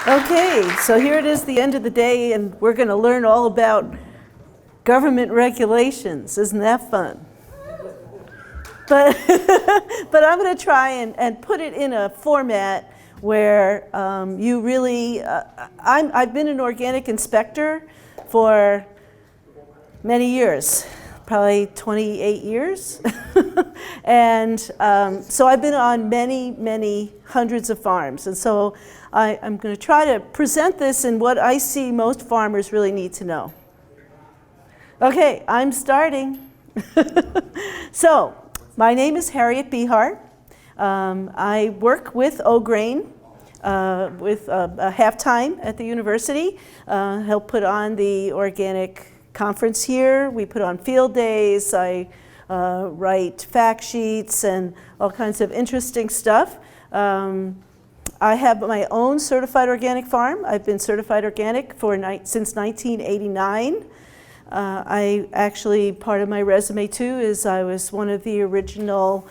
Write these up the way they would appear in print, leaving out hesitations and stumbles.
Okay, so here it is, the end of the day, and we're going to learn all about government regulations. Isn't that fun? But, but I'm going to try and put it in a format where you really, I've been an organic inspector for many years, probably 28 years. And so I've been on many hundreds of farms. And so I'm going to try to present this in what I see most farmers really need to know. Okay, I'm starting. So, my name is Harriet Behar. I work with OGRAIN with half-time at the university. Help put on the organic conference here. We put on field days. I write fact sheets and all kinds of interesting stuff. I have my own certified organic farm. I've been certified organic since 1989. I actually, part of my resume too is I was one of the original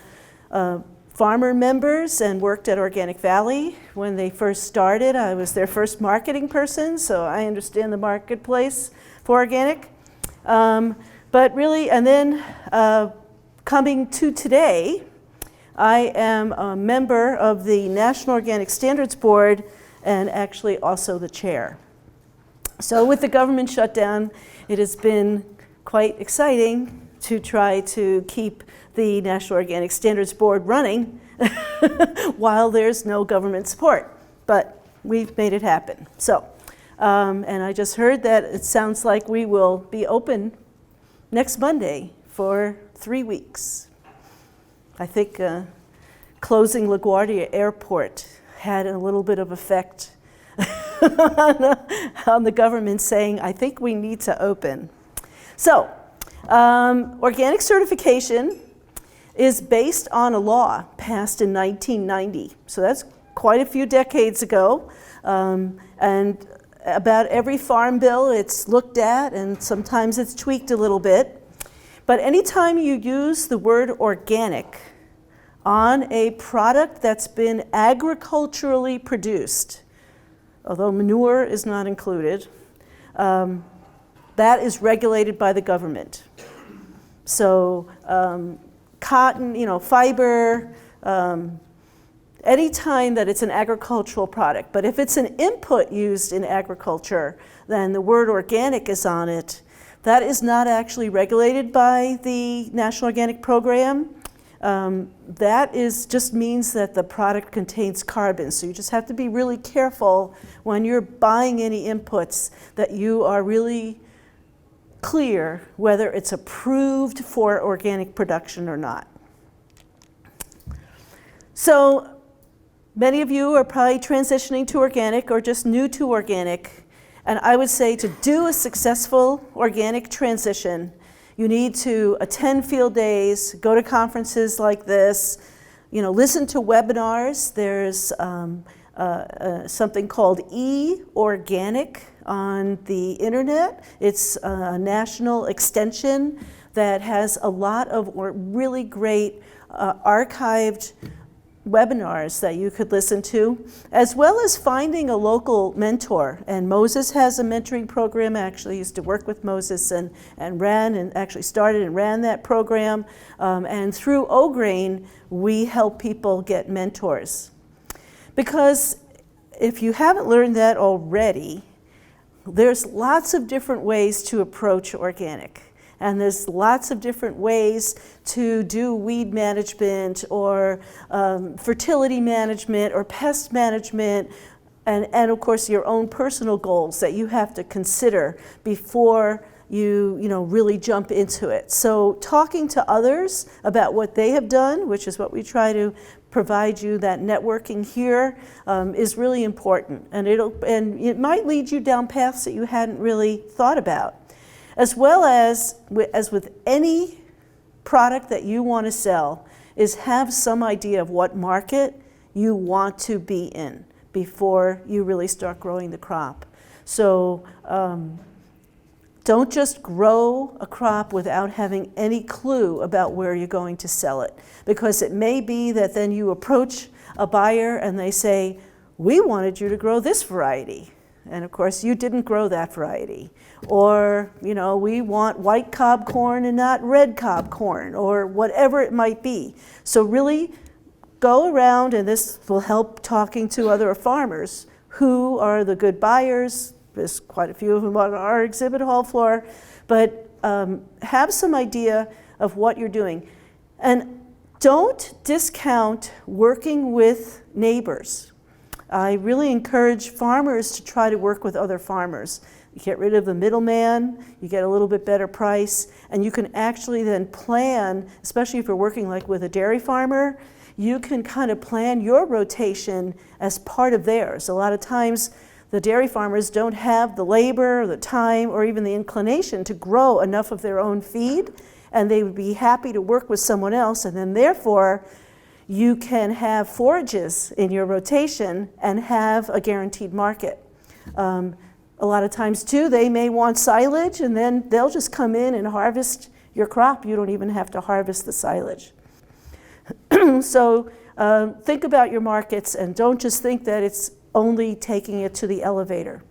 farmer members and worked at Organic Valley. When they first started, I was their first marketing person, so I understand the marketplace for organic. But really, and then coming to today, I am a member of the National Organic Standards Board and actually also the chair. So with the government shutdown, it has been quite exciting to try to keep the National Organic Standards Board running while there's no government support. But we've made it happen. So, and I just heard that it sounds like we will be open next Monday for 3 weeks. I think closing LaGuardia Airport had a little bit of effect on the government saying, I think we need to open. So, organic certification is based on a law passed in 1990. So that's quite a few decades ago. And about every farm bill it's looked at, and sometimes it's tweaked a little bit. But anytime you use the word organic on a product that's been agriculturally produced, although manure is not included, that is regulated by the government. So cotton, fiber, any time that it's an agricultural product. But if it's an input used in agriculture, then the word organic is on it. That is not actually regulated by the National Organic Program. That just means that the product contains carbon. So you just have to be really careful when you're buying any inputs that you are really clear whether it's approved for organic production or not. So many of you are probably transitioning to organic or just new to organic. And I would say to do a successful organic transition, you need to attend field days, go to conferences like this, listen to webinars. There's something called eOrganic on the internet. It's a national extension that has a lot of really great archived webinars that you could listen to, as well as finding a local mentor. And Moses has a mentoring program. I actually used to work with Moses and actually started and ran that program. And through OGRAIN, we help people get mentors. Because if you haven't learned that already, there's lots of different ways to approach organic. And there's lots of different ways to do weed management or fertility management or pest management, and of course your own personal goals that you have to consider before you really jump into it. So talking to others about what they have done, which is what we try to provide you, that networking here, is really important. And it might lead you down paths that you hadn't really thought about. As well as with any product that you want to sell, is have some idea of what market you want to be in before you really start growing the crop. So don't just grow a crop without having any clue about where you're going to sell it. Because it may be that then you approach a buyer and they say, we wanted you to grow this variety. And of course, you didn't grow that variety. Or, you know, we want white cob corn and not red cob corn, or whatever it might be. So really go around, and this will help talking to other farmers. Who are the good buyers? There's quite a few of them on our exhibit hall floor. But have some idea of what you're doing. And don't discount working with neighbors. I really encourage farmers to try to work with other farmers. You get rid of the middleman, you get a little bit better price, and you can actually then plan, especially if you're working like with a dairy farmer, you can kind of plan your rotation as part of theirs. A lot of times the dairy farmers don't have the labor, the time, or even the inclination to grow enough of their own feed, and they would be happy to work with someone else, and then therefore you can have forages in your rotation and have a guaranteed market. A lot of times too, they may want silage, and then they'll just come in and harvest your crop. You don't even have to harvest the silage. So think about your markets, and don't just think that it's only taking it to the elevator.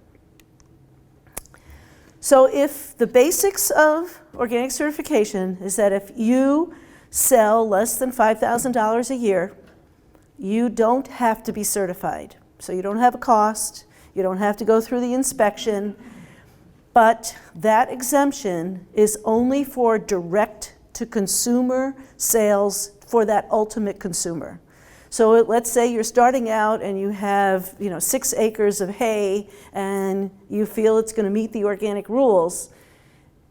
So if the basics of organic certification is that if you sell less than $5,000 a year, you don't have to be certified. So you don't have a cost, you don't have to go through the inspection, but that exemption is only for direct-to-consumer sales for that ultimate consumer. So let's say you're starting out and you have 6 acres of hay and you feel it's going to meet the organic rules.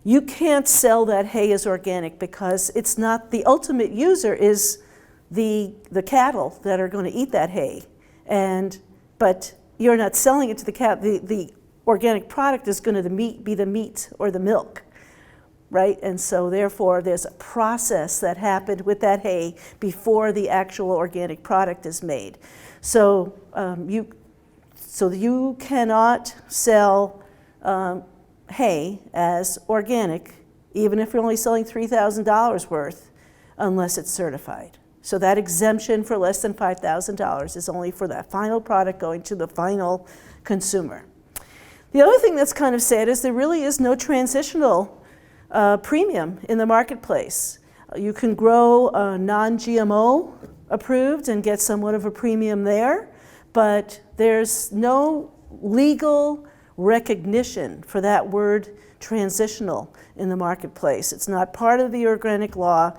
You can't sell that hay as organic because it's not, the ultimate user is the cattle that are going to eat that hay. But you're not selling it to the cattle. The organic product is going to be the meat or the milk, right? And so therefore there's a process that happened with that hay before the actual organic product is made. So you cannot sell hay as organic, even if you're only selling $3,000 worth, unless it's certified. So that exemption for less than $5,000 is only for that final product going to the final consumer. The other thing that's kind of sad is there really is no transitional premium in the marketplace. You can grow non-GMO approved and get somewhat of a premium there, but there's no legal recognition for that word transitional in the marketplace. It's not part of the organic law,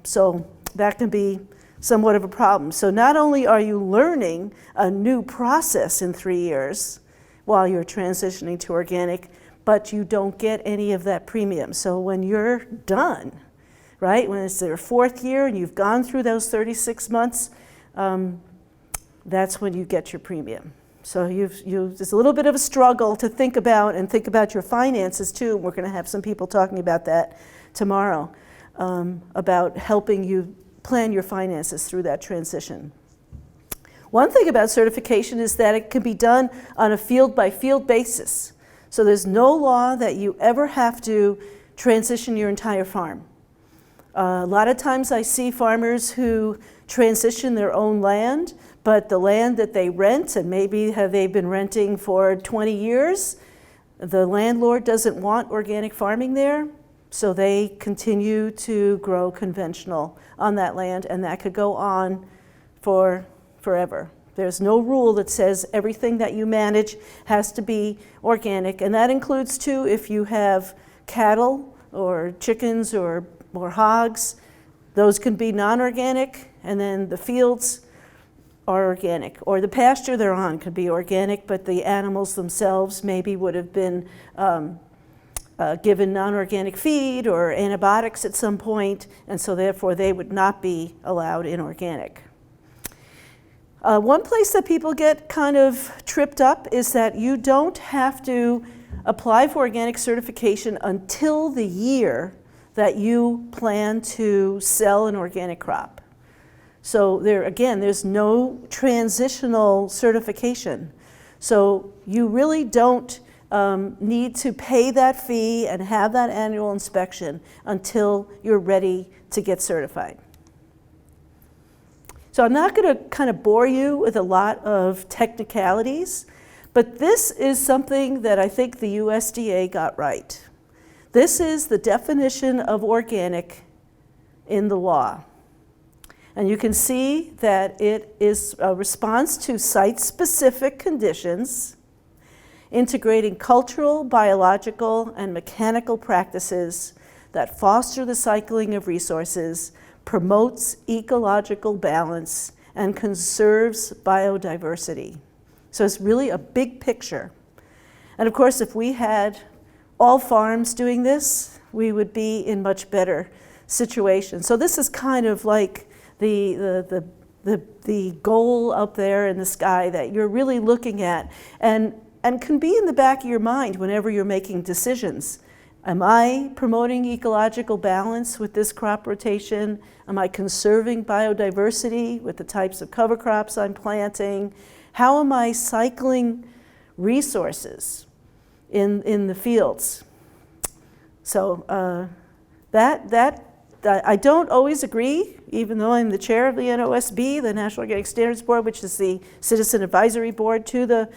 so that can be somewhat of a problem. So not only are you learning a new process in 3 years while you're transitioning to organic, but you don't get any of that premium. So when you're done, right, when it's their 4th year and you've gone through those 36 months, that's when you get your premium. So there's a little bit of a struggle to think about, and think about your finances too. We're going to have some people talking about that tomorrow, about helping you plan your finances through that transition. One thing about certification is that it can be done on a field-by-field basis. So there's no law that you ever have to transition your entire farm. A lot of times I see farmers who transition their own land, but the land that they rent, and maybe they've been renting for 20 years, the landlord doesn't want organic farming there, so they continue to grow conventional on that land, and that could go on for forever. There's no rule that says everything that you manage has to be organic, and that includes too if you have cattle or chickens or hogs. Those can be non-organic, and then the fields are organic, or the pasture they're on could be organic, but the animals themselves maybe would have been given non-organic feed or antibiotics at some point, and so therefore they would not be allowed in organic. One place that people get kind of tripped up is that you don't have to apply for organic certification until the year that you plan to sell an organic crop. So there's no transitional certification. So you really don't need to pay that fee and have that annual inspection until you're ready to get certified. So I'm not going to kind of bore you with a lot of technicalities, but this is something that I think the USDA got right. This is the definition of organic in the law. And you can see that it is a response to site-specific conditions, integrating cultural, biological, and mechanical practices that foster the cycling of resources, promotes ecological balance, and conserves biodiversity. So it's really a big picture. And of course, if we had all farms doing this, we would be in much better situation. So this is kind of like the goal up there in the sky that you're really looking at and can be in the back of your mind whenever you're making decisions. Am I promoting ecological balance with this crop rotation? Am I conserving biodiversity with the types of cover crops I'm planting? How am I cycling resources in the fields? So I don't always agree, even though I'm the chair of the NOSB, the National Organic Standards Board, which is the citizen advisory board to the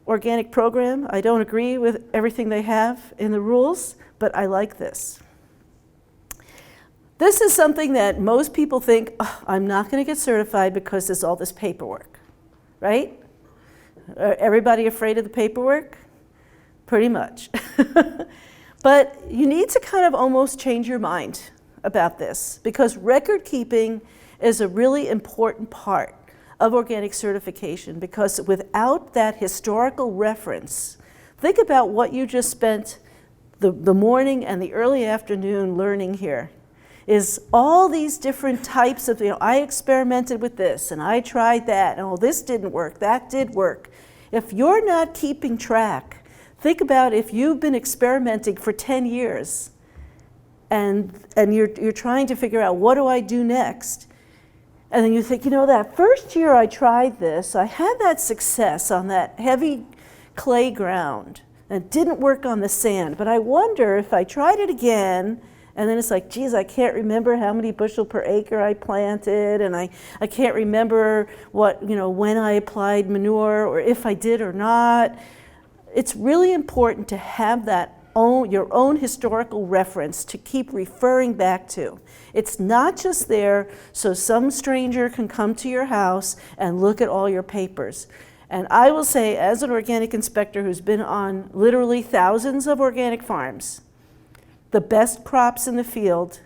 organic program. I don't agree with everything they have in the rules, but I like this. This is something that most people think, oh, I'm not going to get certified because there's all this paperwork, right? Are everybody afraid of the paperwork? Pretty much. But you need to kind of almost change your mind about this, because record keeping is a really important part of organic certification, because without that historical reference, think about what you just spent the morning and the early afternoon learning here, is all these different types of, I experimented with this and I tried that, and oh, this didn't work, that did work. If you're not keeping track, think about if you've been experimenting for 10 years and you're trying to figure out, what do I do next? And then you think, that first year I tried this, I had that success on that heavy clay ground, and it didn't work on the sand, but I wonder if I tried it again, and then it's like, geez, I can't remember how many bushel per acre I planted, and I can't remember what, when I applied manure, or if I did or not. It's really important to have that your own historical reference to keep referring back to. It's not just there so some stranger can come to your house and look at all your papers. And I will say, as an organic inspector who's been on literally thousands of organic farms, the best crops in the field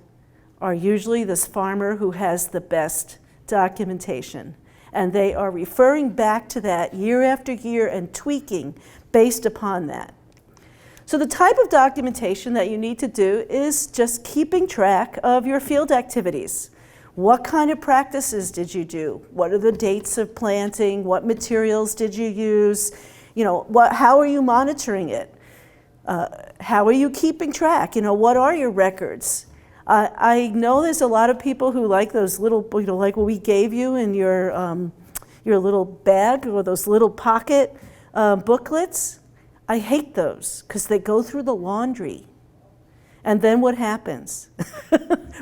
are usually this farmer who has the best documentation. And they are referring back to that year after year and tweaking based upon that. So the type of documentation that you need to do is just keeping track of your field activities. What kind of practices did you do? What are the dates of planting? What materials did you use? How are you monitoring it? How are you keeping track? What are your records? I know there's a lot of people who like those little, like what we gave you in your little bag, or those little pocket booklets. I hate those because they go through the laundry. And then what happens?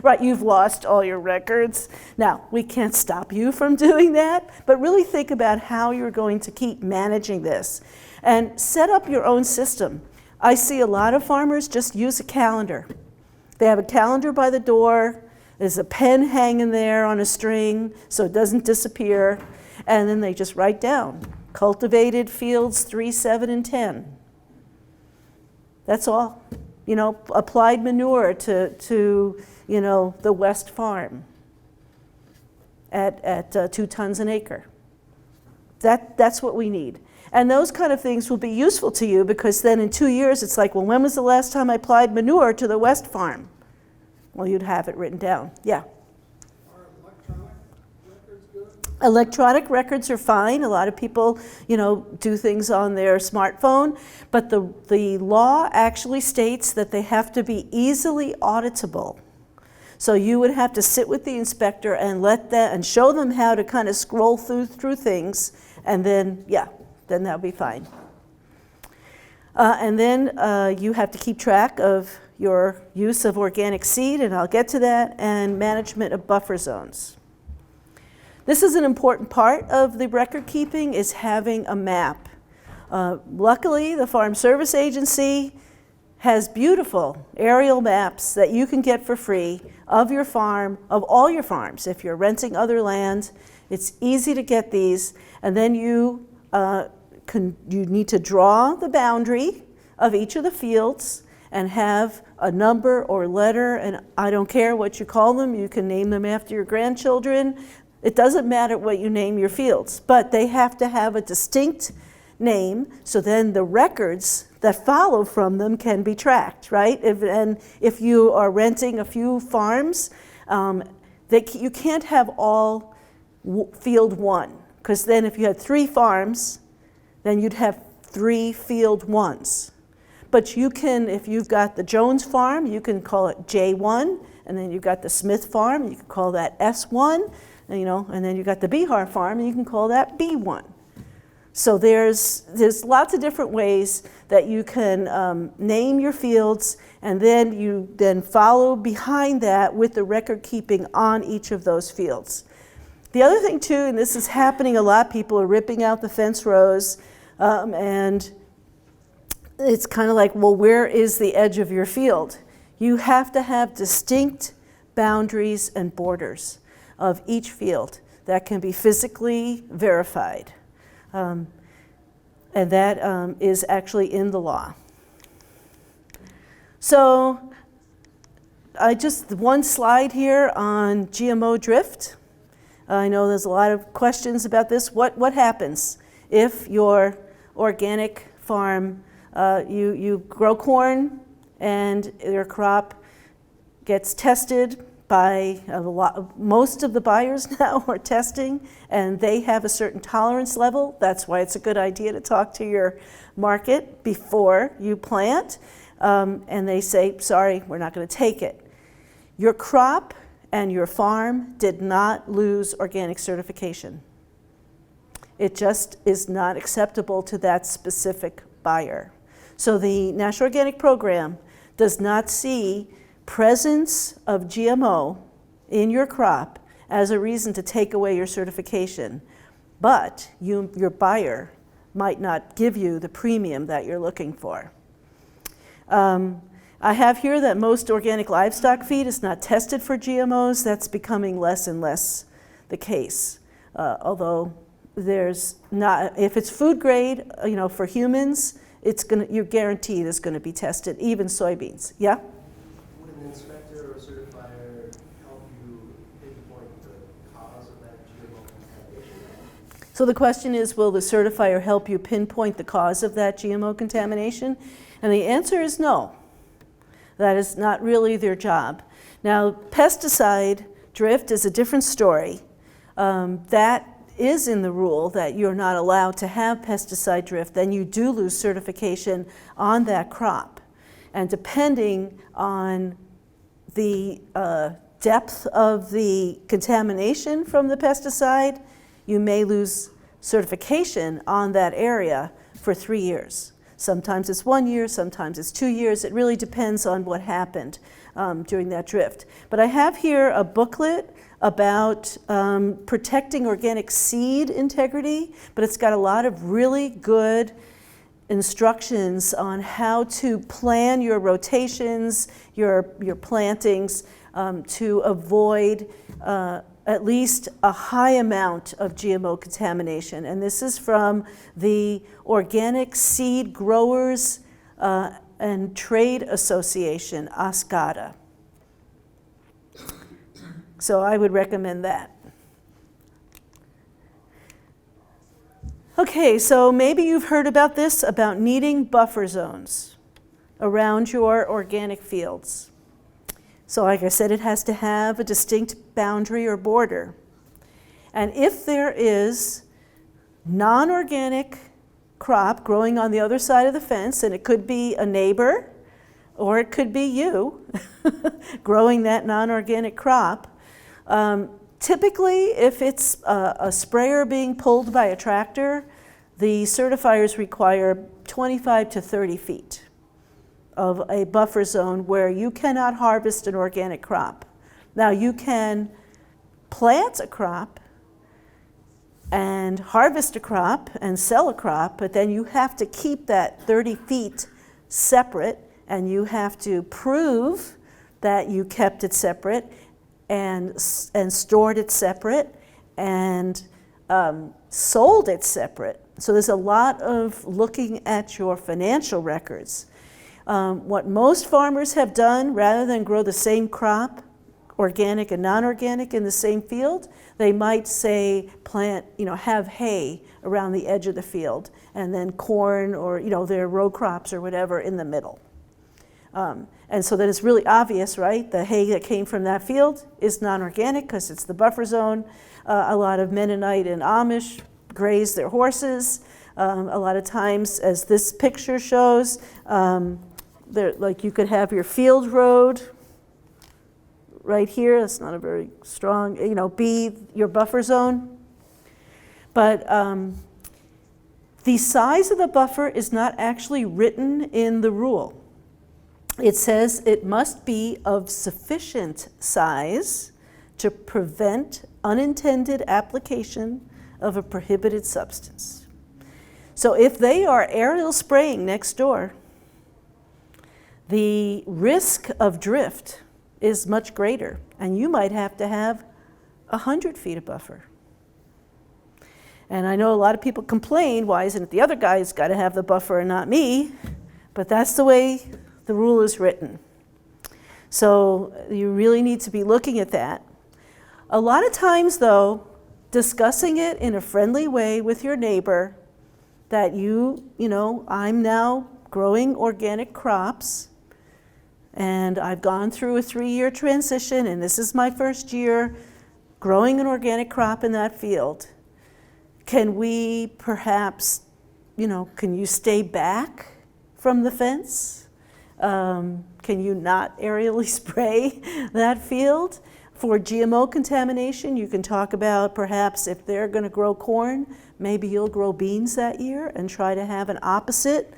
Right, you've lost all your records. Now, we can't stop you from doing that, but really think about how you're going to keep managing this. And set up your own system. I see a lot of farmers just use a calendar. They have a calendar by the door, there's a pen hanging there on a string so it doesn't disappear, and then they just write down, cultivated fields 3, 7, and 10. That's all. Applied manure to the West Farm at 2 tons an acre. That's what we need. And those kind of things will be useful to you, because then in 2 years it's like, well, when was the last time I applied manure to the West Farm? Well, you'd have it written down. Yeah. Are electronic records good? Electronic records are fine. A lot of people, do things on their smartphone, but the law actually states that they have to be easily auditable. So you would have to sit with the inspector and show them how to kind of scroll through things, and then, then that'll be fine. And then you have to keep track of your use of organic seed, and I'll get to that, and management of buffer zones. This is an important part of the record keeping, is having a map. Luckily, the Farm Service Agency has beautiful aerial maps that you can get for free of your farm, of all your farms. If you're renting other land, it's easy to get these. And then you need to draw the boundary of each of the fields and have a number or letter, and I don't care what you call them. You can name them after your grandchildren. It doesn't matter what you name your fields, but they have to have a distinct name, so then the records that follow from them can be tracked, right? If you are renting a few farms, you can't have all field 1, because then if you had 3 farms, then you'd have 3 field 1s. But you can, if you've got the Jones farm, you can call it J1, and then you've got the Smith farm, you can call that S1, and then you've got the Behar farm, and you can call that B1. So there's lots of different ways that you can name your fields, and then you follow behind that with the record keeping on each of those fields. The other thing too, and this is happening a lot, people are ripping out the fence rows, and it's kind of like, well, where is the edge of your field? You have to have distinct boundaries and borders of each field that can be physically verified. And that is actually in the law. So just one slide here on GMO drift. I know there's a lot of questions about this. What happens if your organic farm, you grow corn and your crop gets tested by most of the buyers now are testing, and they have a certain tolerance level. That's why it's a good idea to talk to your market before you plant. And they say, sorry, we're not going to take it. Your crop and your farm did not lose organic certification. It just is not acceptable to that specific buyer. So the National Organic Program does not see presence of GMO in your crop as a reason to take away your certification, but your buyer might not give you the premium that you're looking for. I have here that most organic livestock feed is not tested for GMOs. That's becoming less and less the case. Although there's not, if it's food grade, for humans, you're guaranteed it's going to be tested, even soybeans. Yeah? Would an inspector or certifier help you pinpoint the cause of that GMO contamination? So the question is, will the certifier help you pinpoint the cause of that GMO contamination? And the answer is no. That is not really their job. Now, pesticide drift is a different story. That is in the rule that you're not allowed to have pesticide drift, then you do lose certification on that crop. And depending on the depth of the contamination from the pesticide, you may lose certification on that area for 3 years. Sometimes it's 1 year, sometimes it's 2 years. It really depends on what happened during that drift. But I have here a booklet about protecting organic seed integrity, but it's got a lot of really good instructions on how to plan your rotations, your plantings, to avoid at least a high amount of GMO contamination. And this is from the Organic Seed Growers and Trade Association, OSCADA. So I would recommend that. Okay, so maybe you've heard about this, about needing buffer zones around your organic fields. So like I said, it has to have a distinct boundary or border. And if there is non-organic crop growing on the other side of the fence, and it could be a neighbor, or it could be you growing that non-organic crop, typically if it's a sprayer being pulled by a tractor, the certifiers require 25 to 30 feet of a buffer zone where you cannot harvest an organic crop. Now you can plant a crop and harvest a crop and sell a crop, but then you have to keep that 30 feet separate, and you have to prove that you kept it separate and stored it separate and sold it separate. So there's a lot of looking at your financial records. What most farmers have done, rather than grow the same crop, organic and non-organic, in the same field, they might say plant, have hay around the edge of the field, and then corn or their row crops or whatever in the middle. And so then it's really obvious, right? The hay that came from that field is non-organic because it's the buffer zone. A lot of Mennonite and Amish graze their horses. A lot of times, as this picture shows, like you could have your field road right here. That's not a very strong, be your buffer zone. But the size of the buffer is not actually written in the rule. It says it must be of sufficient size to prevent unintended application of a prohibited substance. So if they are aerial spraying next door, the risk of drift is much greater, and you might have to have 100 feet of buffer. And I know a lot of people complain, why isn't it the other guy's got to have the buffer and not me? But that's the way the rule is written. So you really need to be looking at that. A lot of times, though, discussing it in a friendly way with your neighbor, that I'm now growing organic crops, and I've gone through a 3-year transition, and this is my first year growing an organic crop in that field. Can we perhaps, can you stay back from the fence? Can you not aerially spray that field? For GMO contamination, you can talk about perhaps if they're going to grow corn, maybe you'll grow beans that year and try to have an opposite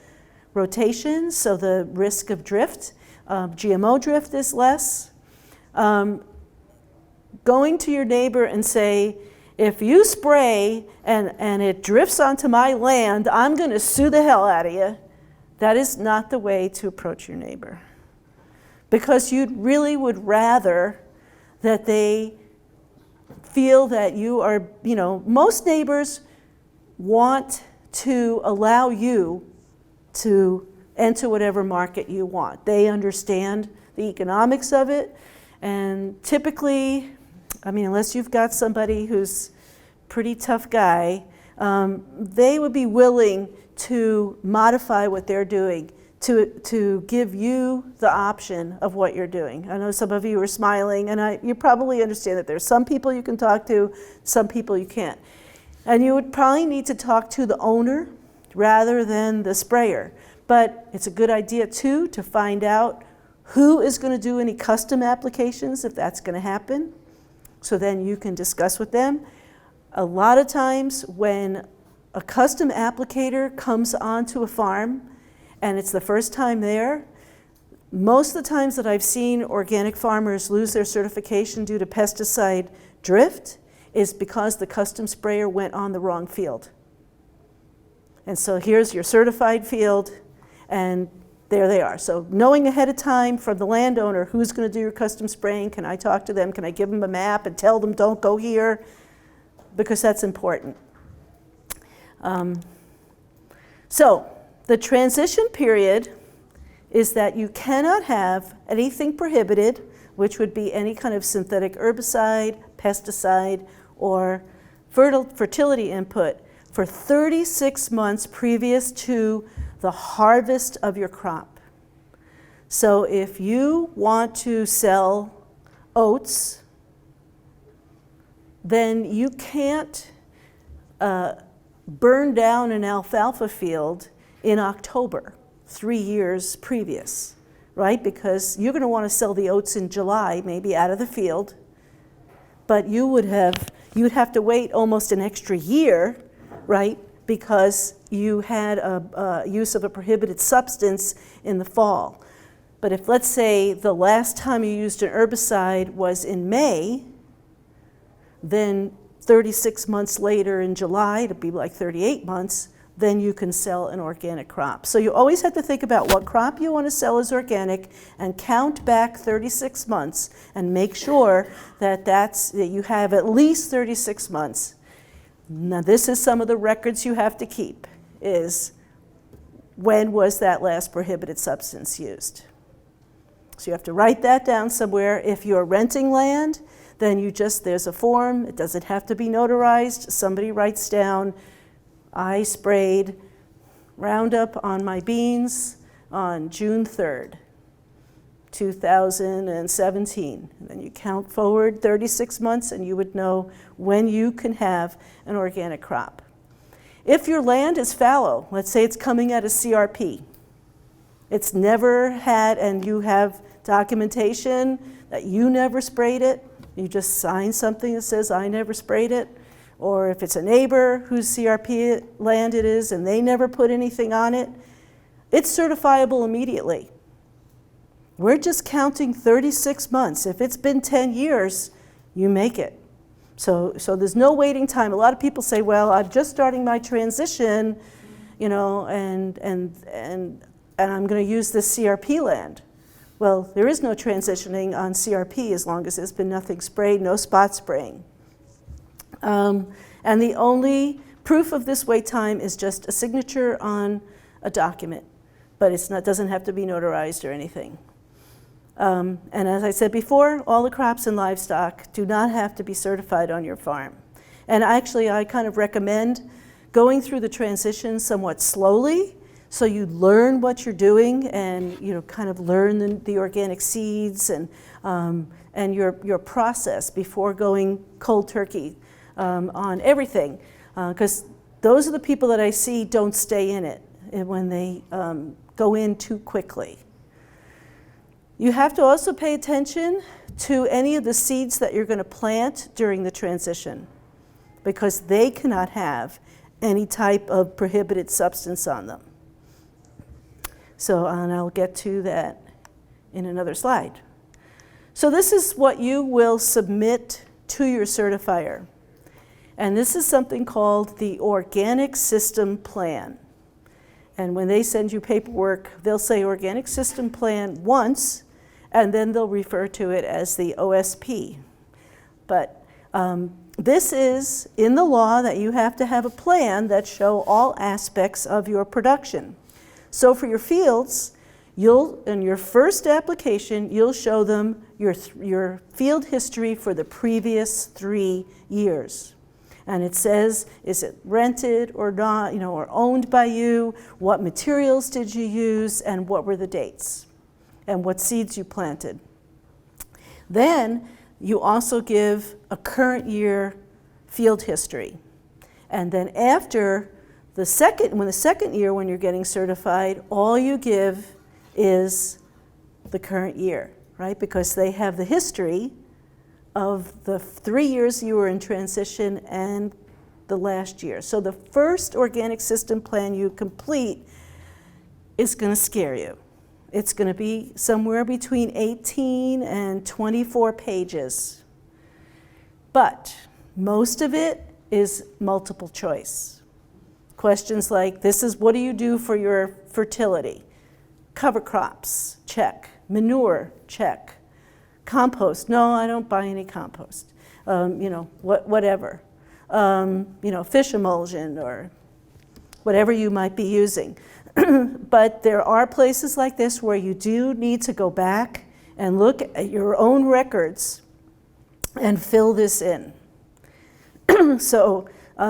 rotation so the risk of drift, GMO drift, is less. Going to your neighbor and say, if you spray and it drifts onto my land, I'm going to sue the hell out of you. That is not the way to approach your neighbor, because you really would rather that they feel that you are, most neighbors want to allow you to enter whatever market you want. They understand the economics of it, and typically, unless you've got somebody who's pretty tough guy, they would be willing to modify what they're doing to give you the option of what you're doing. I know some of you are smiling, and you probably understand that there's some people you can talk to, some people you can't. And you would probably need to talk to the owner rather than the sprayer. But it's a good idea, too, to find out who is going to do any custom applications, if that's going to happen. So then you can discuss with them. A lot of times when a custom applicator comes onto a farm and it's the first time there, most of the times that I've seen organic farmers lose their certification due to pesticide drift is because the custom sprayer went on the wrong field. And so here's your certified field, and there they are. So knowing ahead of time from the landowner who's going to do your custom spraying, can I talk to them? Can I give them a map and tell them don't go here? Because that's important. So the transition period is that you cannot have anything prohibited, which would be any kind of synthetic herbicide, pesticide, or fertility input for 36 months previous to the harvest of your crop. So if you want to sell oats, then you can't burn down an alfalfa field in October, 3 years previous, right? Because you're going to want to sell the oats in July, maybe out of the field, but you would have to wait almost an extra year, right? Because you had a use of a prohibited substance in the fall. But if, let's say, the last time you used an herbicide was in May, then 36 months later in July, it'll be like 38 months, then you can sell an organic crop. So you always have to think about what crop you want to sell as organic and count back 36 months and make sure that you have at least 36 months. Now this is some of the records you have to keep, is when was that last prohibited substance used? So you have to write that down somewhere. If you're renting land, then there's a form. It doesn't have to be notarized. Somebody writes down, I sprayed Roundup on my beans on June 3rd, 2017. And then you count forward 36 months and you would know when you can have an organic crop. If your land is fallow, let's say it's coming out of CRP, it's never had, and you have documentation that you never sprayed it, you just sign something that says I never sprayed it, or if it's a neighbor whose CRP land it is and they never put anything on it, it's certifiable immediately. We're just counting 36 months. If it's been 10 years, you make it. So there's no waiting time. A lot of people say, well, I'm just starting my transition, and I'm going to use this CRP land. Well, there is no transitioning on CRP as long as there's been nothing sprayed, no spot spraying. And the only proof of this wait time is just a signature on a document, but it doesn't have to be notarized or anything. And as I said before, all the crops and livestock do not have to be certified on your farm. And actually, I kind of recommend going through the transition somewhat slowly, so you learn what you're doing and kind of learn the organic seeds and your process before going cold turkey on everything, because those are the people that I see don't stay in it when they go in too quickly. You have to also pay attention to any of the seeds that you're going to plant during the transition, because they cannot have any type of prohibited substance on them. So, and I'll get to that in another slide. So this is what you will submit to your certifier. And this is something called the Organic System Plan. And when they send you paperwork, they'll say Organic System Plan once, and then they'll refer to it as the OSP. But this is in the law that you have to have a plan that show all aspects of your production. So for your fields, in your first application, you'll show them your field history for the previous 3 years. And it says, is it rented or not, or owned by you? What materials did you use? And what were the dates? And what seeds you planted. Then you also give a current year field history. And then after the second year, when you're getting certified, all you give is the current year, right? Because they have the history of the 3 years you were in transition and the last year. So the first organic system plan you complete is going to scare you. It's going to be somewhere between 18 and 24 pages. But most of it is multiple choice. Questions like, what do you do for your fertility? Cover crops, check. Manure, check. Compost, no, I don't buy any compost. Whatever. Fish emulsion or whatever you might be using. But there are places like this where you do need to go back and look at your own records and fill this in. So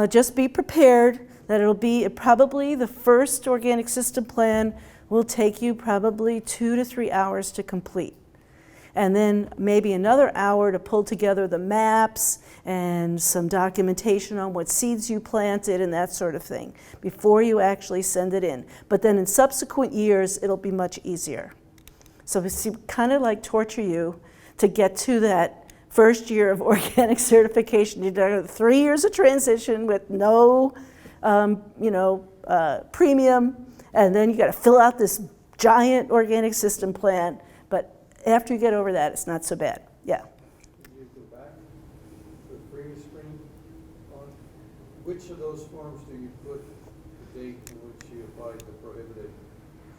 just be prepared that it'll be probably the first organic system plan will take you probably 2 to 3 hours to complete. And then maybe another hour to pull together the maps and some documentation on what seeds you planted and that sort of thing before you actually send it in. But then in subsequent years, it'll be much easier. So it's kind of like torture you to get to that first year of organic certification. You do 3 years of transition with no, premium, and then you got to fill out this giant organic system plan. But after you get over that, it's not so bad. Yeah. Did you go back to the previous screen? Which of those forms do you put the date in which you applied the prohibited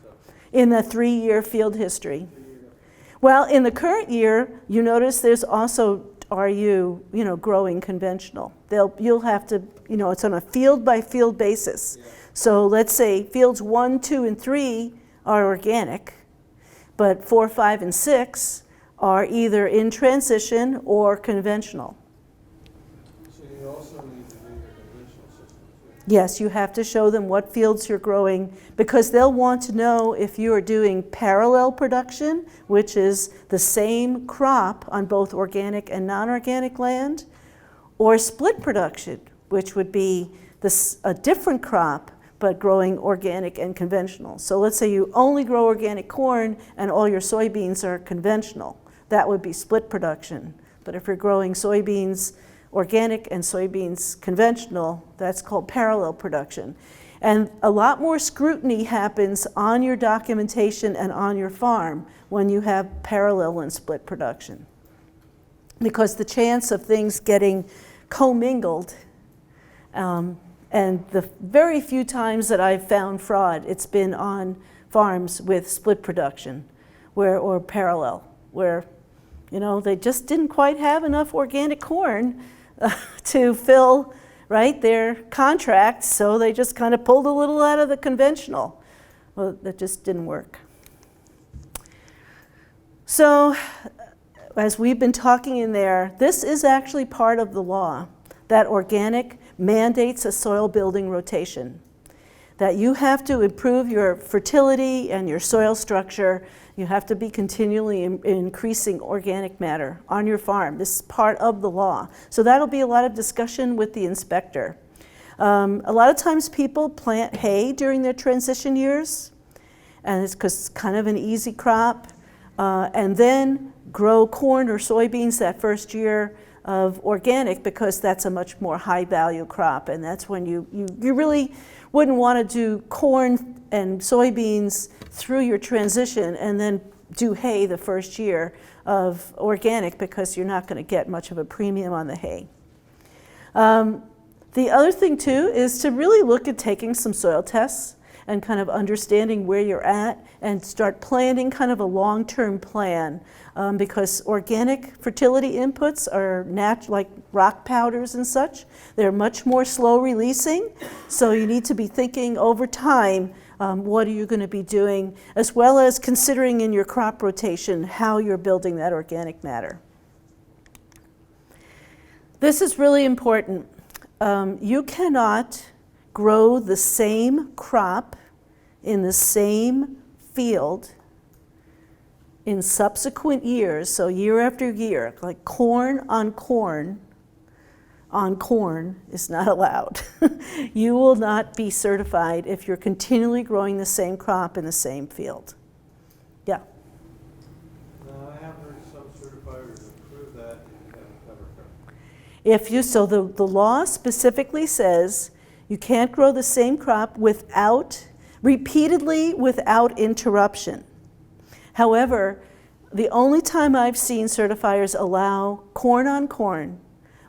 substance? In the 3-year field history. Well, in the current year, you notice there's also, are you growing conventional? You'll have to, it's on a field by field basis. Yeah. So let's say fields 1, 2, and 3 are organic, but 4, 5, and 6 are either in transition or conventional. So you also need to do your conventional system too. Yes, you have to show them what fields you're growing because they'll want to know if you are doing parallel production, which is the same crop on both organic and non-organic land, or split production, which would be a different crop but growing organic and conventional. So let's say you only grow organic corn and all your soybeans are conventional. That would be split production. But if you're growing soybeans organic and soybeans conventional, that's called parallel production. And a lot more scrutiny happens on your documentation and on your farm when you have parallel and split production. Because the chance of things getting commingled, and the very few times that I've found fraud, it's been on farms with split production or parallel, where they just didn't quite have enough organic corn to fill their contract, so they just kind of pulled a little out of the conventional. Well, that just didn't work. So, as we've been talking in there, this is actually part of the law, that organic mandates a soil building rotation, that you have to improve your fertility and your soil structure. You have to be continually increasing organic matter on your farm. This is part of the law. So that'll be a lot of discussion with the inspector. A lot of times people plant hay during their transition years, and it's because it's kind of an easy crop, and then grow corn or soybeans that first year of organic because that's a much more high value crop, and that's when you really wouldn't want to do corn and soybeans through your transition and then do hay the first year of organic because you're not going to get much of a premium on the hay. The other thing too is to really look at taking some soil tests and kind of understanding where you're at and start planning kind of a long-term plan, because organic fertility inputs are like rock powders and such. They're much more slow releasing, so you need to be thinking over time, what are you going to be doing, as well as considering in your crop rotation how you're building that organic matter. This is really important. You cannot grow the same crop in the same field in subsequent years, so year after year, like corn on corn is not allowed. You will not be certified if you're continually growing the same crop in the same field. Yeah? Now, I have heard some certifiers approve that if you have a cover crop. So the law specifically says you can't grow the same crop repeatedly without interruption. However, the only time I've seen certifiers allow corn on corn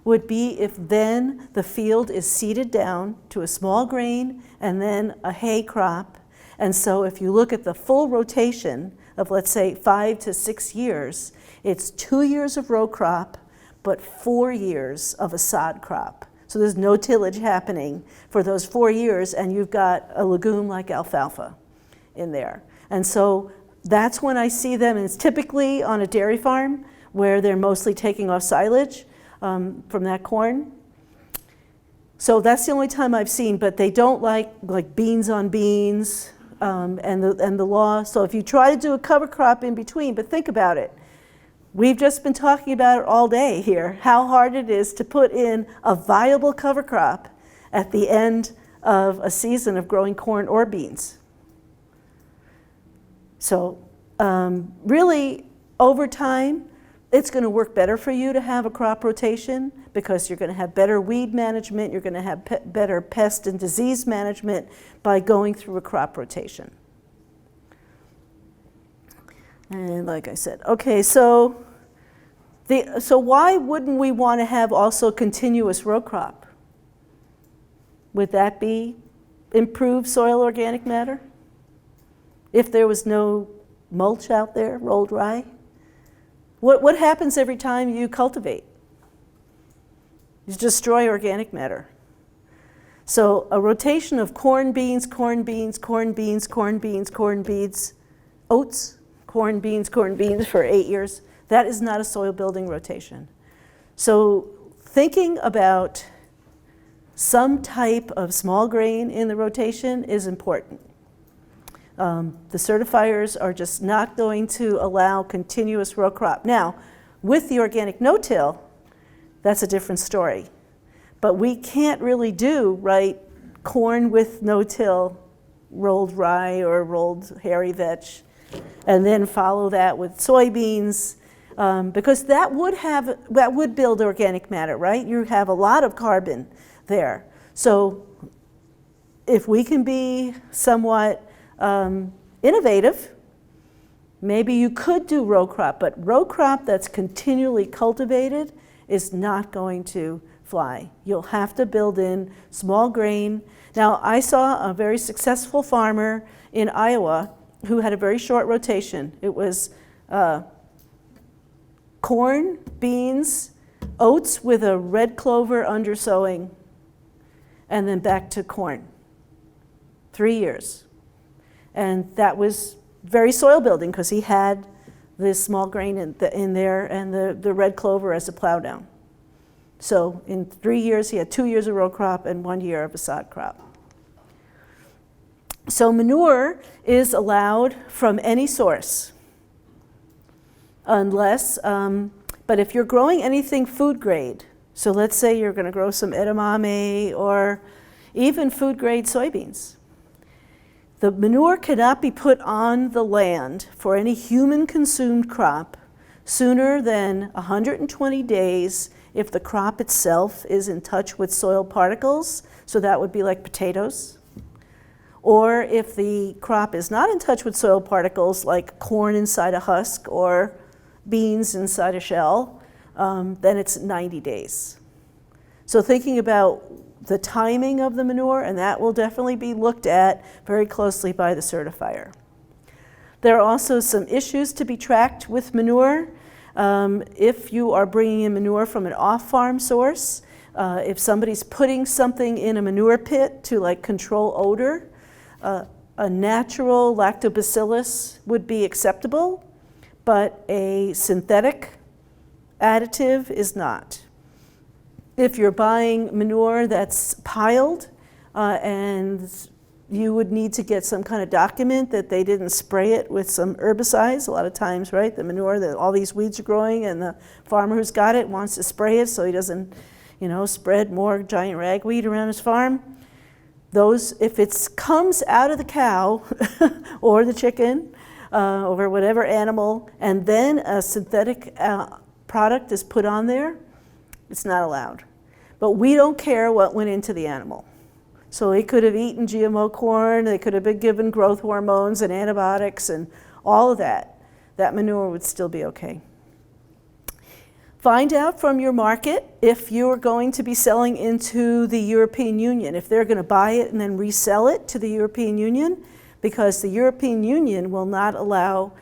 would be if then the field is seeded down to a small grain and then a hay crop. And so if you look at the full rotation of, let's say, 5 to 6 years, it's 2 years of row crop, but 4 years of a sod crop. So there's no tillage happening for those 4 years, and you've got a legume like alfalfa in there. And so that's when I see them, and it's typically on a dairy farm where they're mostly taking off silage from that corn. So that's the only time I've seen, but they don't like beans on beans and the law. So if you try to do a cover crop in between, but think about it. We've just been talking about it all day here, how hard it is to put in a viable cover crop at the end of a season of growing corn or beans. So really, over time, it's going to work better for you to have a crop rotation because you're going to have better weed management, you're going to have better pest and disease management by going through a crop rotation. And like I said, okay, so why wouldn't we want to have also continuous row crop? Would that be improved soil organic matter? If there was no mulch out there, rolled rye? What happens every time you cultivate? You destroy organic matter. So a rotation of corn, beans, corn, beans, corn, beans, corn, beans, corn, beans, oats, corn, beans for 8 years, that is not a soil building rotation. So thinking about some type of small grain in the rotation is important. The certifiers are just not going to allow continuous row crop. Now, with the organic no-till, that's a different story. But we can't really do, right, corn with no-till, rolled rye or rolled hairy vetch, and then follow that with soybeans, because that would build organic matter, right? You have a lot of carbon there. So if we can be somewhat innovative, maybe you could do row crop, but row crop that's continually cultivated is not going to fly. You'll have to build in small grain. Now, I saw a very successful farmer in Iowa who had a very short rotation. It was corn, beans, oats with a red clover undersowing, and then back to corn. 3 years. And that was very soil building because he had this small grain in there and the red clover as a plow down. So in 3 years, he had 2 years of row crop and 1 year of a sod crop. So manure is allowed from any source, unless, but if you're growing anything food grade, so let's say you're going to grow some edamame or even food grade soybeans, the manure cannot be put on the land for any human consumed crop sooner than 120 days if the crop itself is in touch with soil particles, so that would be like potatoes. Or if the crop is not in touch with soil particles, like corn inside a husk or beans inside a shell, then it's 90 days. So thinking about the timing of the manure, and that will definitely be looked at very closely by the certifier. There are also some issues to be tracked with manure. If you are bringing in manure from an off-farm source, if somebody's putting something in a manure pit to like control odor, a natural lactobacillus would be acceptable, but a synthetic additive is not. If you're buying manure that's piled, and you would need to get some kind of document that they didn't spray it with some herbicides. A lot of times, right, the manure that all these weeds are growing and the farmer who's got it wants to spray it so he doesn't, spread more giant ragweed around his farm. Those, if it comes out of the cow or the chicken or whatever animal, and then a synthetic product is put on there, it's not allowed. But we don't care what went into the animal. So they could have eaten GMO corn, they could have been given growth hormones and antibiotics and all of that. That manure would still be okay. Find out from your market if you're going to be selling into the European Union, if they're going to buy it and then resell it to the European Union, because the European Union will not allow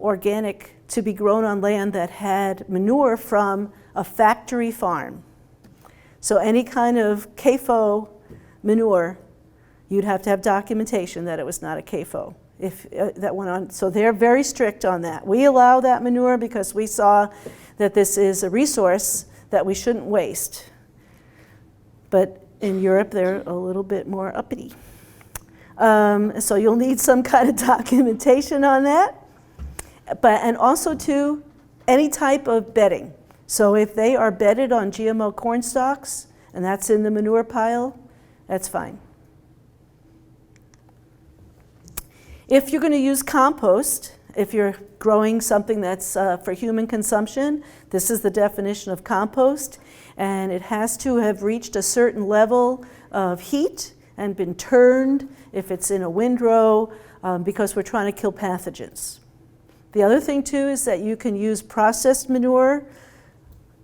organic to be grown on land that had manure from a factory farm. So any kind of CAFO manure, you'd have to have documentation that it was not a CAFO if that went on. So they're very strict on that. We allow that manure because we saw that this is a resource that we shouldn't waste. But in Europe, they're a little bit more uppity. So you'll need some kind of documentation on that. And also too, any type of bedding. So if they are bedded on GMO corn stalks, and that's in the manure pile, that's fine. If you're going to use compost, if you're growing something that's for human consumption, this is the definition of compost, and it has to have reached a certain level of heat and been turned if it's in a windrow, because we're trying to kill pathogens. The other thing too is that you can use processed manure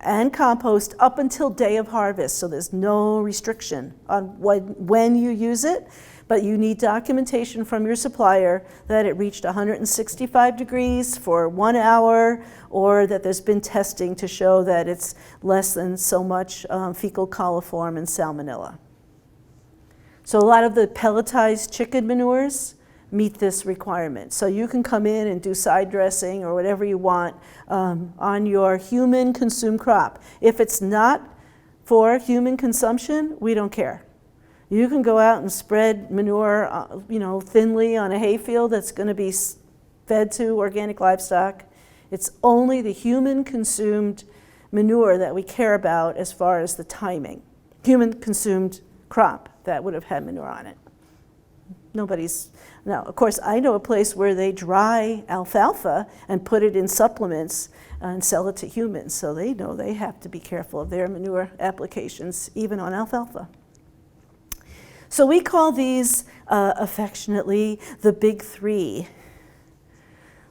and compost up until day of harvest. So there's no restriction on when you use it, but you need documentation from your supplier that it reached 165 degrees for 1 hour, or that there's been testing to show that it's less than so much fecal coliform and salmonella. So a lot of the pelletized chicken manures meet this requirement. So you can come in and do side dressing or whatever you want on your human consumed crop. If it's not for human consumption, we don't care. You can go out and spread manure, thinly on a hayfield that's going to be fed to organic livestock. It's only the human consumed manure that we care about as far as the timing. Human consumed crop that would have had manure on it. Now, of course, I know a place where they dry alfalfa and put it in supplements and sell it to humans, so they know they have to be careful of their manure applications, even on alfalfa. So we call these affectionately the big three.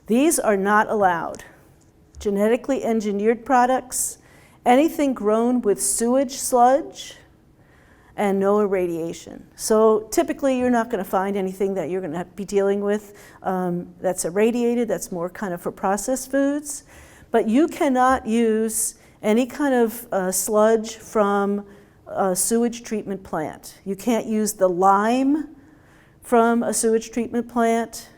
These are not allowed. Genetically engineered products, anything grown with sewage sludge, and no irradiation. So typically you're not going to find anything that you're going to be dealing with that's irradiated, that's more kind of for processed foods. But you cannot use any kind of sludge from a sewage treatment plant. You can't use the lime from a sewage treatment plant.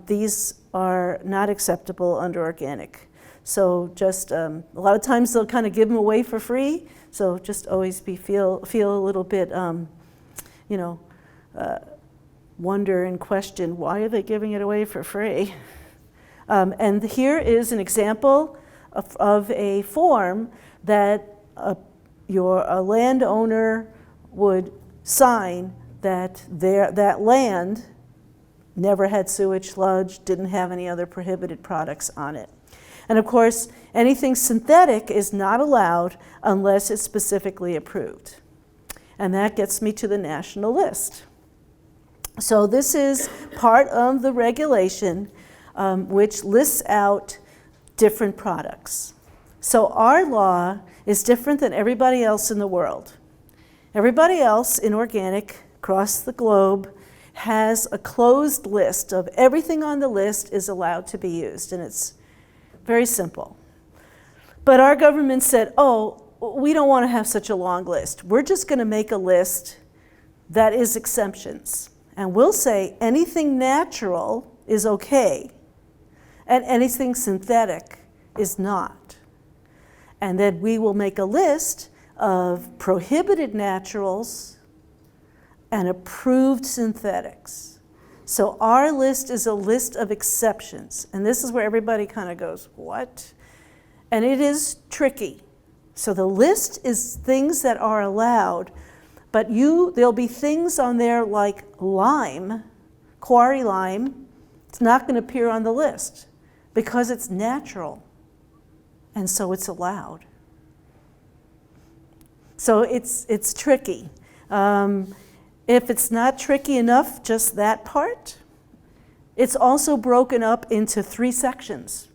These are not acceptable under organic. So just a lot of times they'll kind of give them away for free. So just always feel a little bit, wonder and question, why are they giving it away for free? And here is an example of a form that a landowner would sign that that land never had sewage sludge, didn't have any other prohibited products on it. And of course, anything synthetic is not allowed unless it's specifically approved. And that gets me to the national list. So this is part of the regulation which lists out different products. So our law is different than everybody else in the world. Everybody else in organic across the globe has a closed list of everything on the list is allowed to be used, and it's very simple. But our government said, oh, we don't want to have such a long list. We're just going to make a list that is exemptions. And we'll say anything natural is okay, and anything synthetic is not. And then we will make a list of prohibited naturals and approved synthetics. So our list is a list of exceptions. And this is where everybody kind of goes, what? And it is tricky. So the list is things that are allowed, but there'll be things on there like lime, quarry lime. It's not going to appear on the list because it's natural. And so it's allowed. So it's tricky. If it's not tricky enough, just that part, it's also broken up into 3 sections.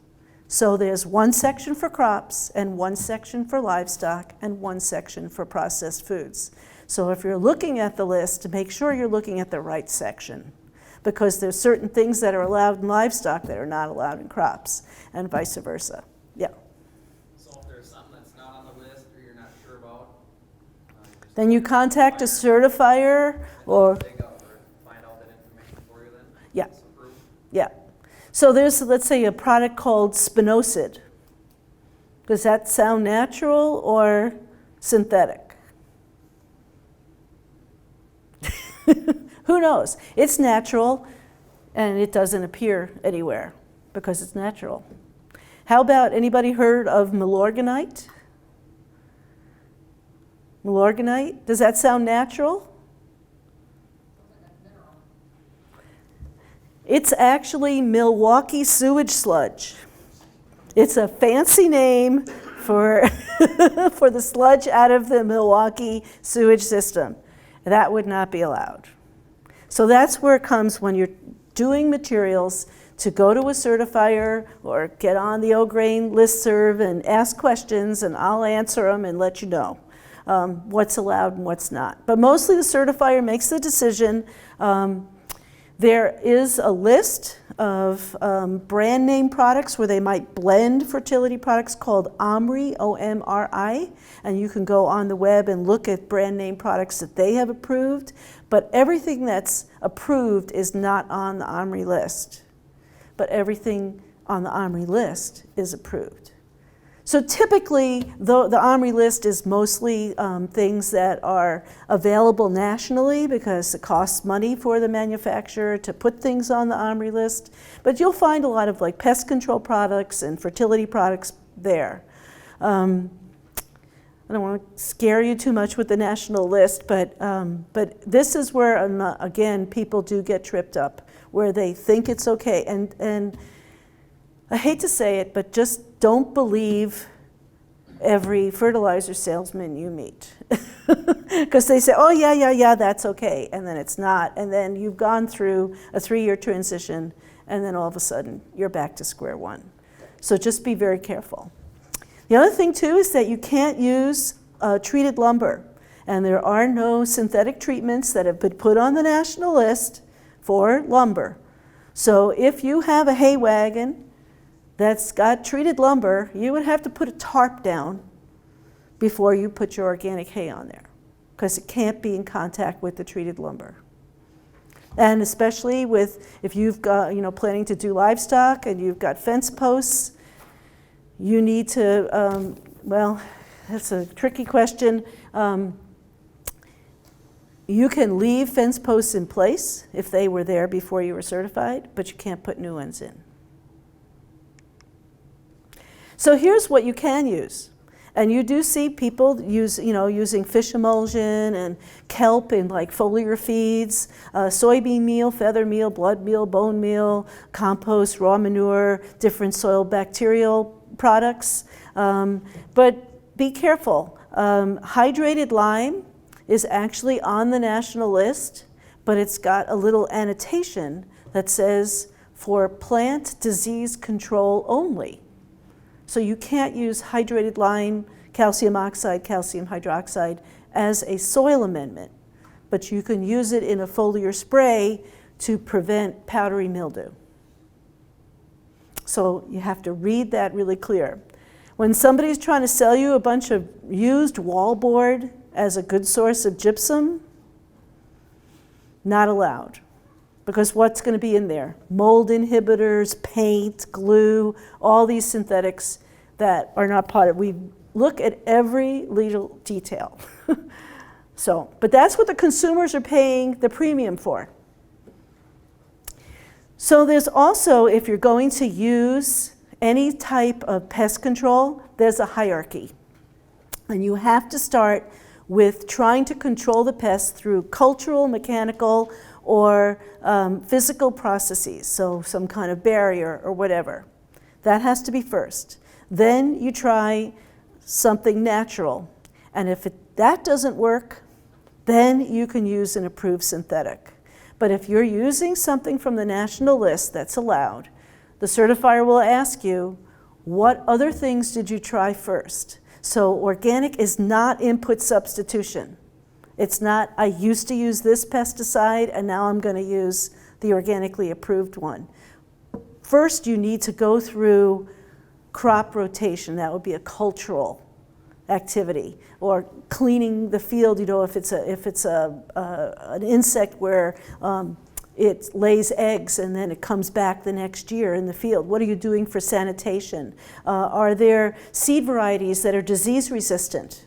So there's 1 section for crops, and 1 section for livestock, and 1 section for processed foods. So if you're looking at the list, make sure you're looking at the right section, because there's certain things that are allowed in livestock that are not allowed in crops, and vice versa. Yeah. So if there's something that's not on the list or you're not sure about, Then you contact a certifier or, dig up or find out that information for you then? yeah, It's approved? yeah. So there's, let's say, a product called spinosad. Does that sound natural or synthetic? Who knows? It's natural, and it doesn't appear anywhere because it's natural. How about, anybody heard of milorganite? Milorganite, does that sound natural? It's actually Milwaukee sewage sludge. It's a fancy name for, for the sludge out of the Milwaukee sewage system. That would not be allowed. So that's where it comes when you're doing materials to go to a certifier or get on the OGRAIN listserv and ask questions, and I'll answer them and let you know what's allowed and what's not. But mostly the certifier makes the decision. There is a list of brand name products where they might blend fertility products called OMRI, O-M-R-I, and you can go on the web and look at brand name products that they have approved, but everything that's approved is not on the OMRI list, but everything on the OMRI list is approved. So typically, the OMRI list is mostly things that are available nationally because it costs money for the manufacturer to put things on the OMRI list. But you'll find a lot of like pest control products and fertility products there. I don't want to scare you too much with the national list, but this is where, again, people do get tripped up, where they think it's okay. And I hate to say it, but just don't believe every fertilizer salesman you meet. Because they say, oh, yeah, that's okay, and then it's not. And then you've gone through a 3-year transition, and then all of a sudden, you're back to square one. So just be very careful. The other thing, too, is that you can't use treated lumber. And there are no synthetic treatments that have been put on the national list for lumber. So if you have a hay wagon that's got treated lumber, you would have to put a tarp down before you put your organic hay on there, because it can't be in contact with the treated lumber. And especially if you've got, planning to do livestock and you've got fence posts, you need to, well, that's a tricky question. You can leave fence posts in place if they were there before you were certified, but you can't put new ones in. So here's what you can use. And you do see people using fish emulsion and kelp in like foliar feeds, soybean meal, feather meal, blood meal, bone meal, compost, raw manure, different soil bacterial products. But be careful. Hydrated lime is actually on the national list, but it's got a little annotation that says for plant disease control only. So you can't use hydrated lime, calcium oxide, calcium hydroxide as a soil amendment, but you can use it in a foliar spray to prevent powdery mildew. So you have to read that really clear. When somebody's trying to sell you a bunch of used wallboard as a good source of gypsum, not allowed. Because what's going to be in there? Mold inhibitors, paint, glue, all these synthetics that are not part of it. We look at every little detail. But that's what the consumers are paying the premium for. So there's also, if you're going to use any type of pest control, there's a hierarchy. And you have to start with trying to control the pests through cultural, mechanical, or physical processes, so some kind of barrier or whatever. That has to be first. Then you try something natural. And if that doesn't work, then you can use an approved synthetic. But if you're using something from the national list that's allowed, the certifier will ask you, what other things did you try first? So organic is not input substitution. It's not, I used to use this pesticide and now I'm going to use the organically approved one. First, you need to go through crop rotation. That would be a cultural activity, or cleaning the field. If it's an insect where it lays eggs and then it comes back the next year in the field. What are you doing for sanitation? Are there seed varieties that are disease resistant?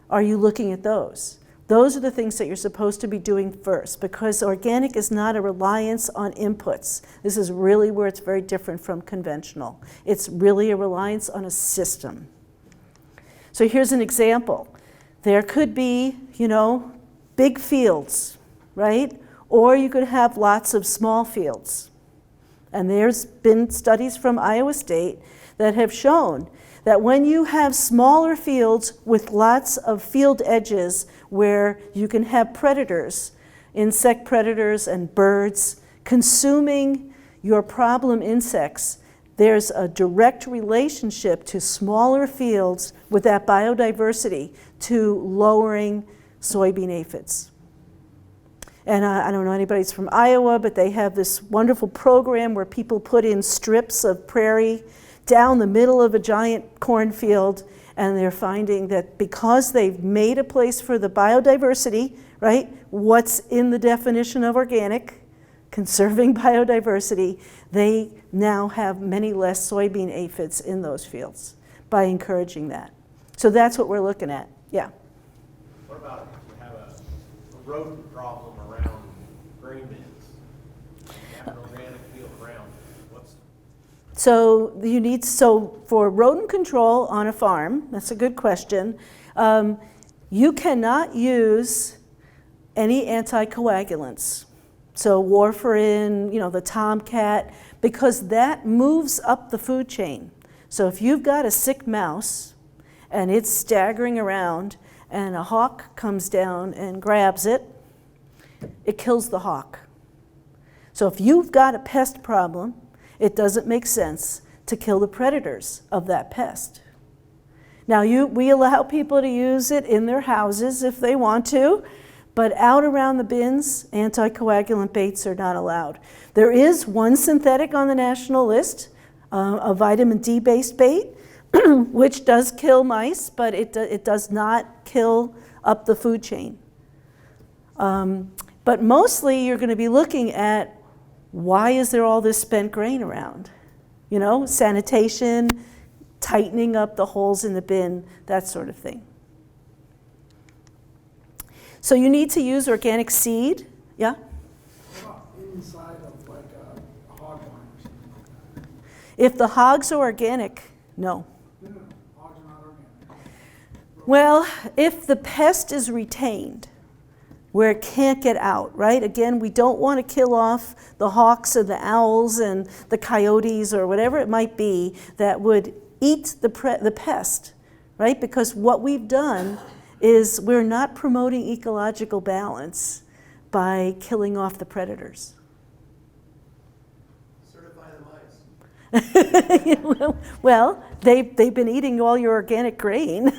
Are you looking at those? Those are the things that you're supposed to be doing first, because organic is not a reliance on inputs. This is really where it's very different from conventional. It's really a reliance on a system. So here's an example. There could be, big fields, right? Or you could have lots of small fields. And there's been studies from Iowa State that have shown that when you have smaller fields with lots of field edges where you can have predators, insect predators and birds, consuming your problem insects, there's a direct relationship to smaller fields with that biodiversity to lowering soybean aphids. And I don't know anybody's from Iowa, but they have this wonderful program where people put in strips of prairie down the middle of a giant cornfield, and they're finding that because they've made a place for the biodiversity, right, what's in the definition of organic, conserving biodiversity, they now have many less soybean aphids in those fields by encouraging that. So that's what we're looking at, yeah. What about if you have a rodent problem around grain bins? You have an organic field around it. What's So for rodent control on a farm, that's a good question. You cannot use any anticoagulants. So warfarin, the tomcat, because that moves up the food chain. So if you've got a sick mouse and it's staggering around and a hawk comes down and grabs it, it kills the hawk. So if you've got a pest problem, it doesn't make sense to kill the predators of that pest. Now we allow people to use it in their houses if they want to, but out around the bins, anticoagulant baits are not allowed. There is one synthetic on the national list, a vitamin D-based bait, which does kill mice, but it does not kill up the food chain. But mostly you're going to be looking at why is there all this spent grain around? Sanitation, tightening up the holes in the bin, that sort of thing. So you need to use organic seed. Yeah? What about inside of like a hog barn or something like that? If the hogs are organic, no. No, hogs are not organic. Well, if the pest is retained, where it can't get out, right? Again, we don't want to kill off the hawks and the owls and the coyotes or whatever it might be that would eat the pest, right? Because what we've done is we're not promoting ecological balance by killing off the predators. Certify the mice. Well, they've been eating all your organic grain.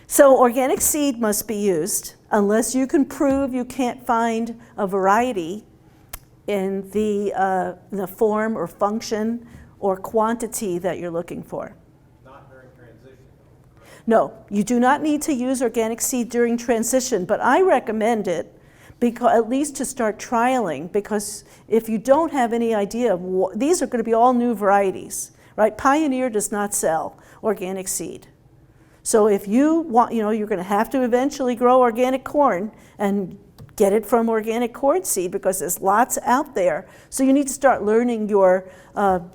So organic seed must be used unless you can prove you can't find a variety in the form or function or quantity that you're looking for. not during transition? No, you do not need to use organic seed during transition, but I recommend it because, at least to start trialing, because if you don't have any idea of these are going to be all new varieties, right? Pioneer does not sell organic seed. So if you want, you're going to have to eventually grow organic corn and get it from organic corn seed because there's lots out there. So you need to start learning your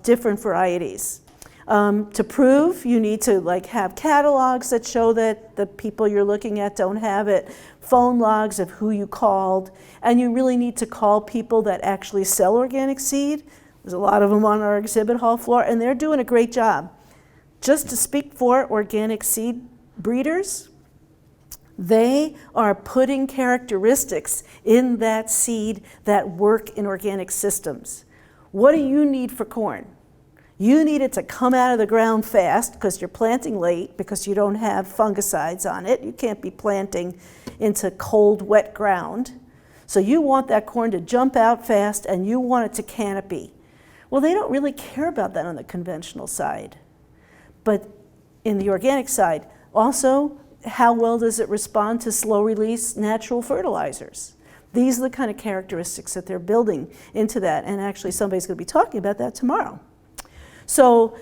different varieties. To prove, you need to have catalogs that show that the people you're looking at don't have it, phone logs of who you called, and you really need to call people that actually sell organic seed. There's a lot of them on our exhibit hall floor, and they're doing a great job. Just to speak for organic seed breeders, they are putting characteristics in that seed that work in organic systems. What do you need for corn? You need it to come out of the ground fast because you're planting late because you don't have fungicides on it. You can't be planting into cold, wet ground. So you want that corn to jump out fast and you want it to canopy. Well, they don't really care about that on the conventional side. But in the organic side, also, how well does it respond to slow-release natural fertilizers? These are the kind of characteristics that they're building into that, and actually somebody's going to be talking about that tomorrow. So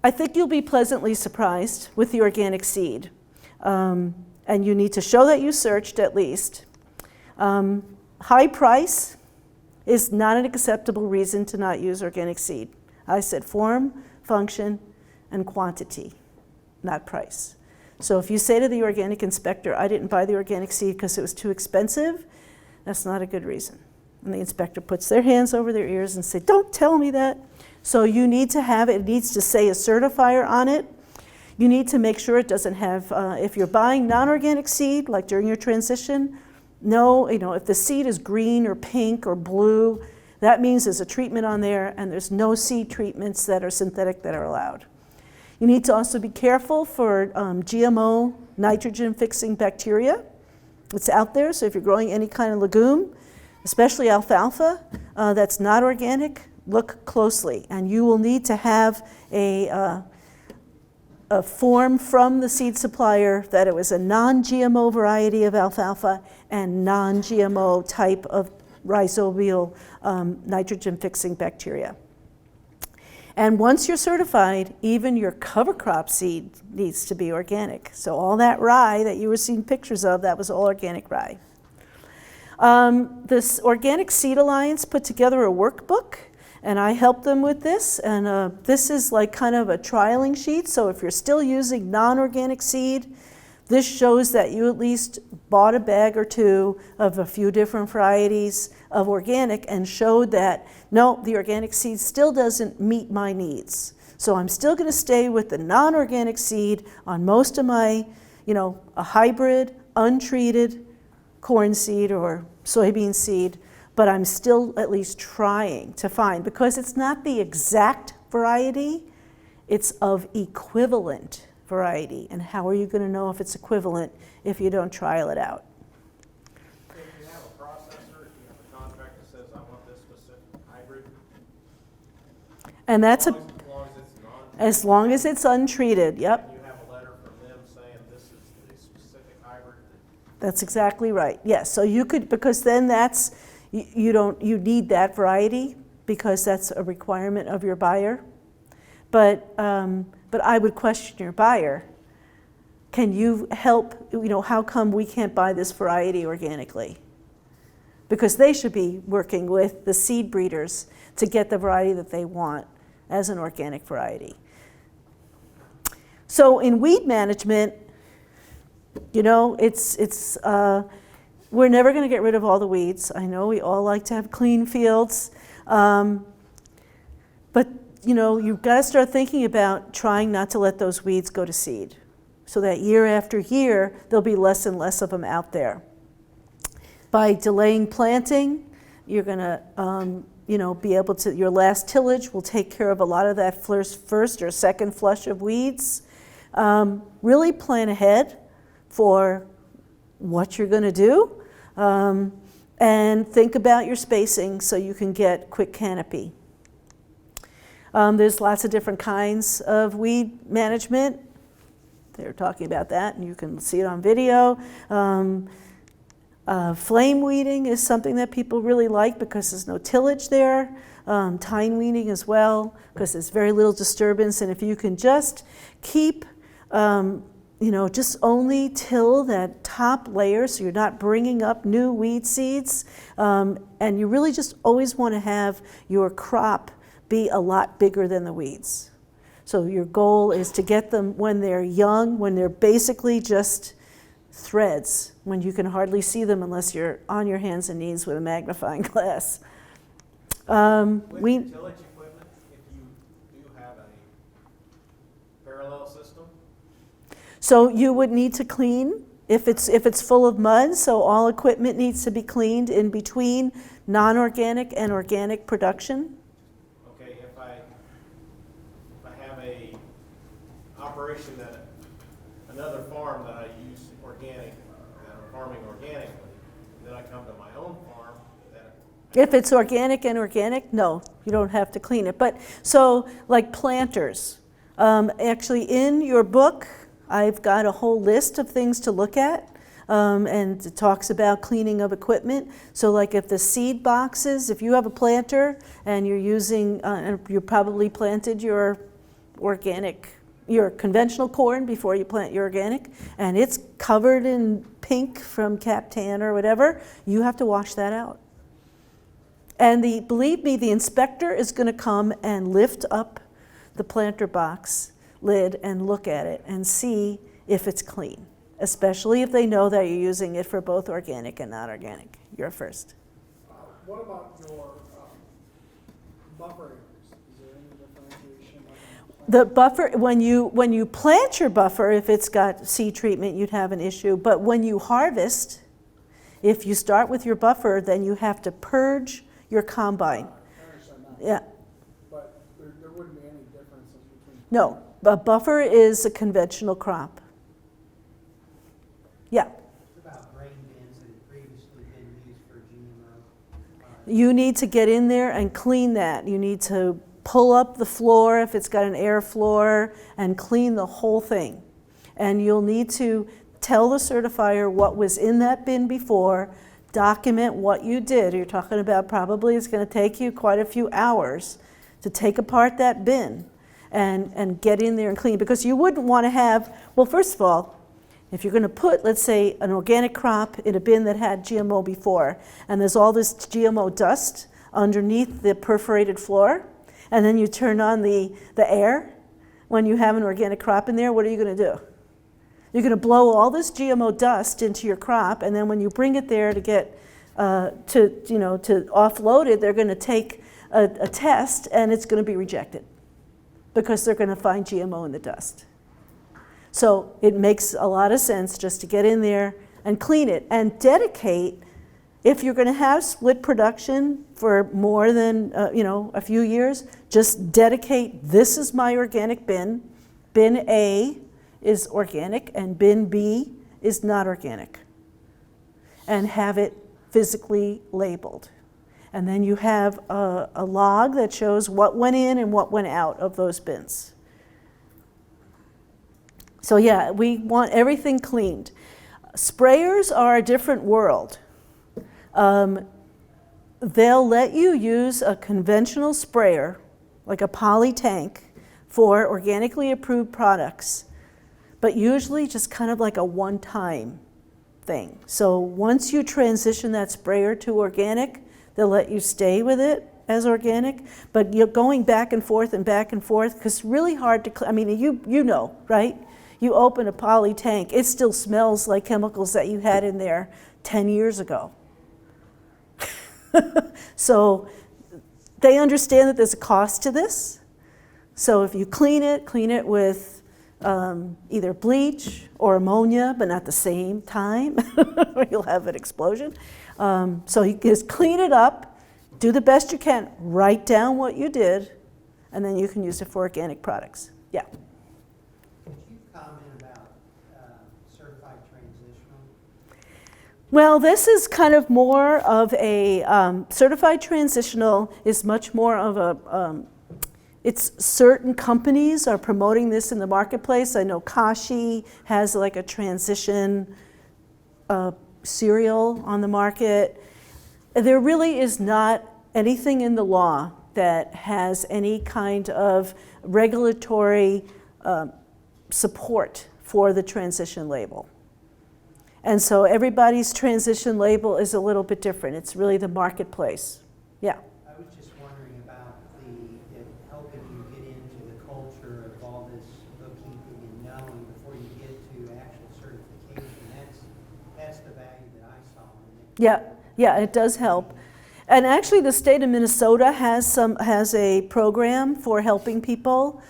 I think you'll be pleasantly surprised with the organic seed. And you need to show that you searched at least. High price is not an acceptable reason to not use organic seed. I said form, function, and quantity, not price. So if you say to the organic inspector, I didn't buy the organic seed because it was too expensive, that's not a good reason. And the inspector puts their hands over their ears and say, don't tell me that. So you need to have it needs to say a certifier on it. You need to make sure it doesn't have, if you're buying non-organic seed, like during your transition, no, if the seed is green or pink or blue, That means there's a treatment on there, and there's no seed treatments that are synthetic that are allowed. You need to also be careful for GMO nitrogen-fixing bacteria. It's out there, so if you're growing any kind of legume, especially alfalfa, that's not organic, look closely. And you will need to have a form from the seed supplier that it was a non-GMO variety of alfalfa and non-GMO type of rhizobial nitrogen-fixing bacteria. And once you're certified, even your cover crop seed needs to be organic. So all that rye that you were seeing pictures of, that was all organic rye. This Organic Seed Alliance put together a workbook, and I helped them with this. And this is like kind of a trialing sheet. So if you're still using non-organic seed, this shows that you at least bought a bag or two of a few different varieties of organic and showed that, no, the organic seed still doesn't meet my needs. So I'm still going to stay with the non-organic seed on most of my, a hybrid, untreated corn seed or soybean seed, but I'm still at least trying to find, because it's not the exact variety, it's of equivalent variety. And how are you going to know if it's equivalent if you don't trial it out? If you have a processor, if you have a contract that says, I want this specific hybrid, And that's as long as it's as long as it's untreated, yep. you have a letter from them saying this is the specific hybrid. That's exactly right. Yes, so you could, because then that's, you need that variety because that's a requirement of your buyer. But I would question your buyer. Can you help, how come we can't buy this variety organically? Because they should be working with the seed breeders to get the variety that they want as an organic variety. So in weed management, we're never going to get rid of all the weeds. I know we all like to have clean fields, but you've got to start thinking about trying not to let those weeds go to seed, so that year after year there'll be less and less of them out there. By delaying planting, you're going to be able to, your last tillage will take care of a lot of that first or second flush of weeds. Really plan ahead for what you're going to do, and think about your spacing so you can get quick canopy. There's lots of different kinds of weed management. They're talking about that, and you can see it on video. Flame weeding is something that people really like because there's no tillage there. Tine weeding as well, because there's very little disturbance. And if you can just keep, just only till that top layer so you're not bringing up new weed seeds. And you really just always want to have your crop be a lot bigger than the weeds. So your goal is to get them when they're young, when they're basically just threads, when you can hardly see them unless you're on your hands and knees with a magnifying glass. With tillage equipment, if you do have a parallel system? So you would need to clean if it's full of mud, so all equipment needs to be cleaned in between non-organic and organic production. Okay, if I have a operation that another farm that I use organic, that I'm farming organically, then I come to my own farm. If it's organic and organic, no, you don't have to clean it. But so like planters, actually in your book, I've got a whole list of things to look at, and it talks about cleaning of equipment. So like if the seed boxes, if you have a planter and you're using, you probably planted your conventional corn before you plant your organic, and it's covered in pink from cap tan or whatever, you have to wash that out. And believe me, the inspector is going to come and lift up the planter box lid and look at it and see if it's clean, especially if they know that you're using it for both organic and not organic. You're first. What about your buffer areas? Is there any differentiation? The buffer, when you plant your buffer, if it's got seed treatment, you'd have an issue. But when you harvest, if you start with your buffer, then you have to purge your combine. I understand that. Yeah, But there wouldn't be any differences between. no, a buffer is a conventional crop. Yeah, What about grain bins that had previously been used for GMO? you need to get in there and clean that. You need to pull up the floor if it's got an air floor and clean the whole thing. And you'll need to tell the certifier what was in that bin before, document what you did. You're talking about probably it's going to take you quite a few hours to take apart that bin and get in there and clean, because you wouldn't want to have, well, first of all, if you're going to put, let's say, an organic crop in a bin that had GMO before, and there's all this GMO dust underneath the perforated floor, and then you turn on the air when you have an organic crop in there, what are you going to do? You're going to blow all this GMO dust into your crop, and then when you bring it there to get to offload it, they're going to take a test, and it's going to be rejected because they're going to find GMO in the dust. So it makes a lot of sense just to get in there and clean it and dedicate. If you're going to have split production for more than a few years, just dedicate, this is my organic bin. Bin A is organic and bin B is not organic. And have it physically labeled. And then you have a log that shows what went in and what went out of those bins. So yeah, we want everything cleaned. Sprayers are a different world. They'll let you use a conventional sprayer, like a poly tank, for organically approved products, but usually just kind of like a one-time thing. So once you transition that sprayer to organic, they'll let you stay with it as organic, but you're going back and forth, because it's really hard to, I mean, you know, right? You open a poly tank, it still smells like chemicals that you had in there 10 years ago. So they understand that there's a cost to this. So if you clean it with either bleach or ammonia, but not the same time, or you'll have an explosion. So you just clean it up, do the best you can, write down what you did, and then you can use it for organic products. Yeah. Could you comment about certified transitional? Well, this is kind of more of a, certified transitional is much more of a, it's certain companies are promoting this in the marketplace. I know Kashi has like a transition cereal on the market. There really is not anything in the law that has any kind of regulatory support for the transition label. And so everybody's transition label is a little bit different. It's really the marketplace. Yeah. I was just wondering about helping you get into the culture of all this bookkeeping and knowing before you get to actual certification. That's the value that I saw in it. Yeah, it does help. And actually the state of Minnesota has a program for helping people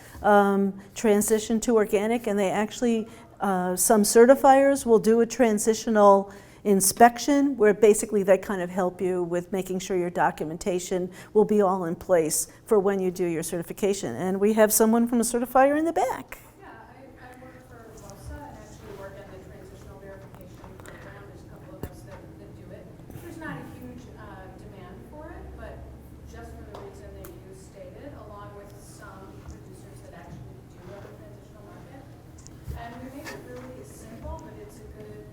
transition to organic, and they actually, some certifiers will do a transitional inspection where basically they kind of help you with making sure your documentation will be all in place for when you do your certification. And we have someone from a certifier in the back. Yeah, I work for WOSA and actually work in the transitional verification program. There's a couple of us that do it. There's not a huge demand for it, but just for the reason that you stated, along with some producers that actually do have a transitional market. And we make it really simple, but it's a good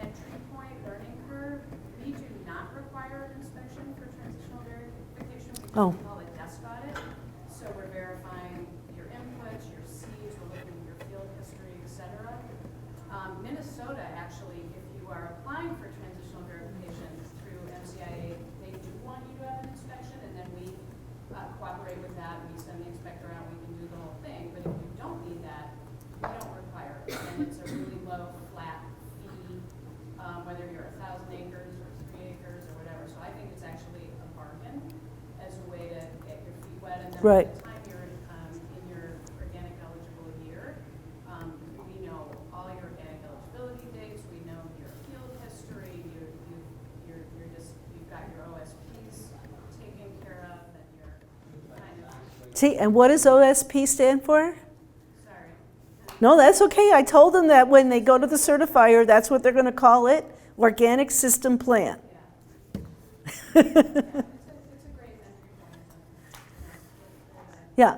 entry point learning curve. We do not require an inspection for transitional verification. We Oh. call it desk audit. So we're verifying your inputs, your seeds, we're looking at your field history, etc. Minnesota, actually, if you are applying for transitional verification through MCIA, they do want you to have an inspection, and then we cooperate with that. We send the inspector out, we can do the whole thing. But if you don't need that, we don't require it, and it's a really low, flat fee, whether you're 1,000 acres or 3 acres or whatever. So I think it's actually a bargain as a way to get your feet wet, and then Right. by the time you're in your organic eligible year, we know all your organic eligibility dates, we know your field history, you've got your OSPs See, and what does OSP stand for? Sorry. No, that's okay. I told them that when they go to the certifier, that's what they're going to call it, Organic System Plan. Yeah. It's a great entry point. Yeah.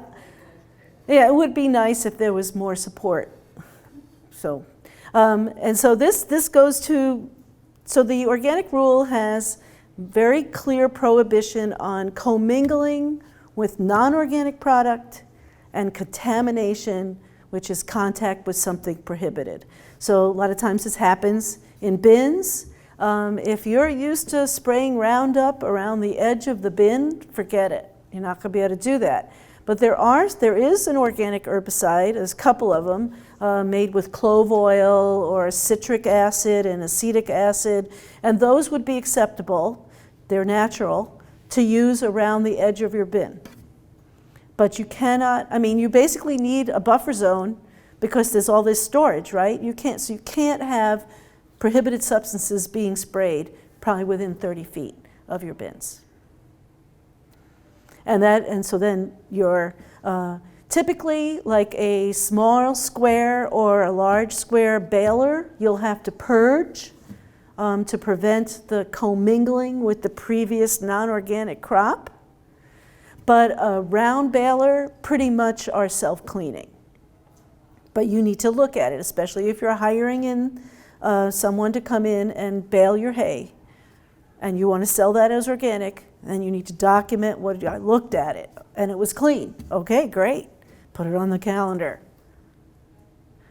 Yeah, it would be nice if there was more support. So, and so this goes to, so the organic rule has very clear prohibition on commingling with non-organic product and contamination, which is contact with something prohibited. So a lot of times this happens in bins. If you're used to spraying Roundup around the edge of the bin, forget it. You're not going to be able to do that. But there is an organic herbicide, there's a couple of them, made with clove oil or citric acid and acetic acid, and those would be acceptable, they're natural, to use around the edge of your bin. But you cannot, I mean, you basically need a buffer zone because there's all this storage, right? So you can't have prohibited substances being sprayed probably within 30 feet of your bins. And so then you're typically like a small square or a large square baler, you'll have to purge to prevent the commingling with the previous non-organic crop. But a round baler pretty much are self-cleaning. But you need to look at it, especially if you're hiring in someone to come in and bale your hay and you want to sell that as organic, then you need to document what I looked at it and it was clean. Okay, great. Put it on the calendar.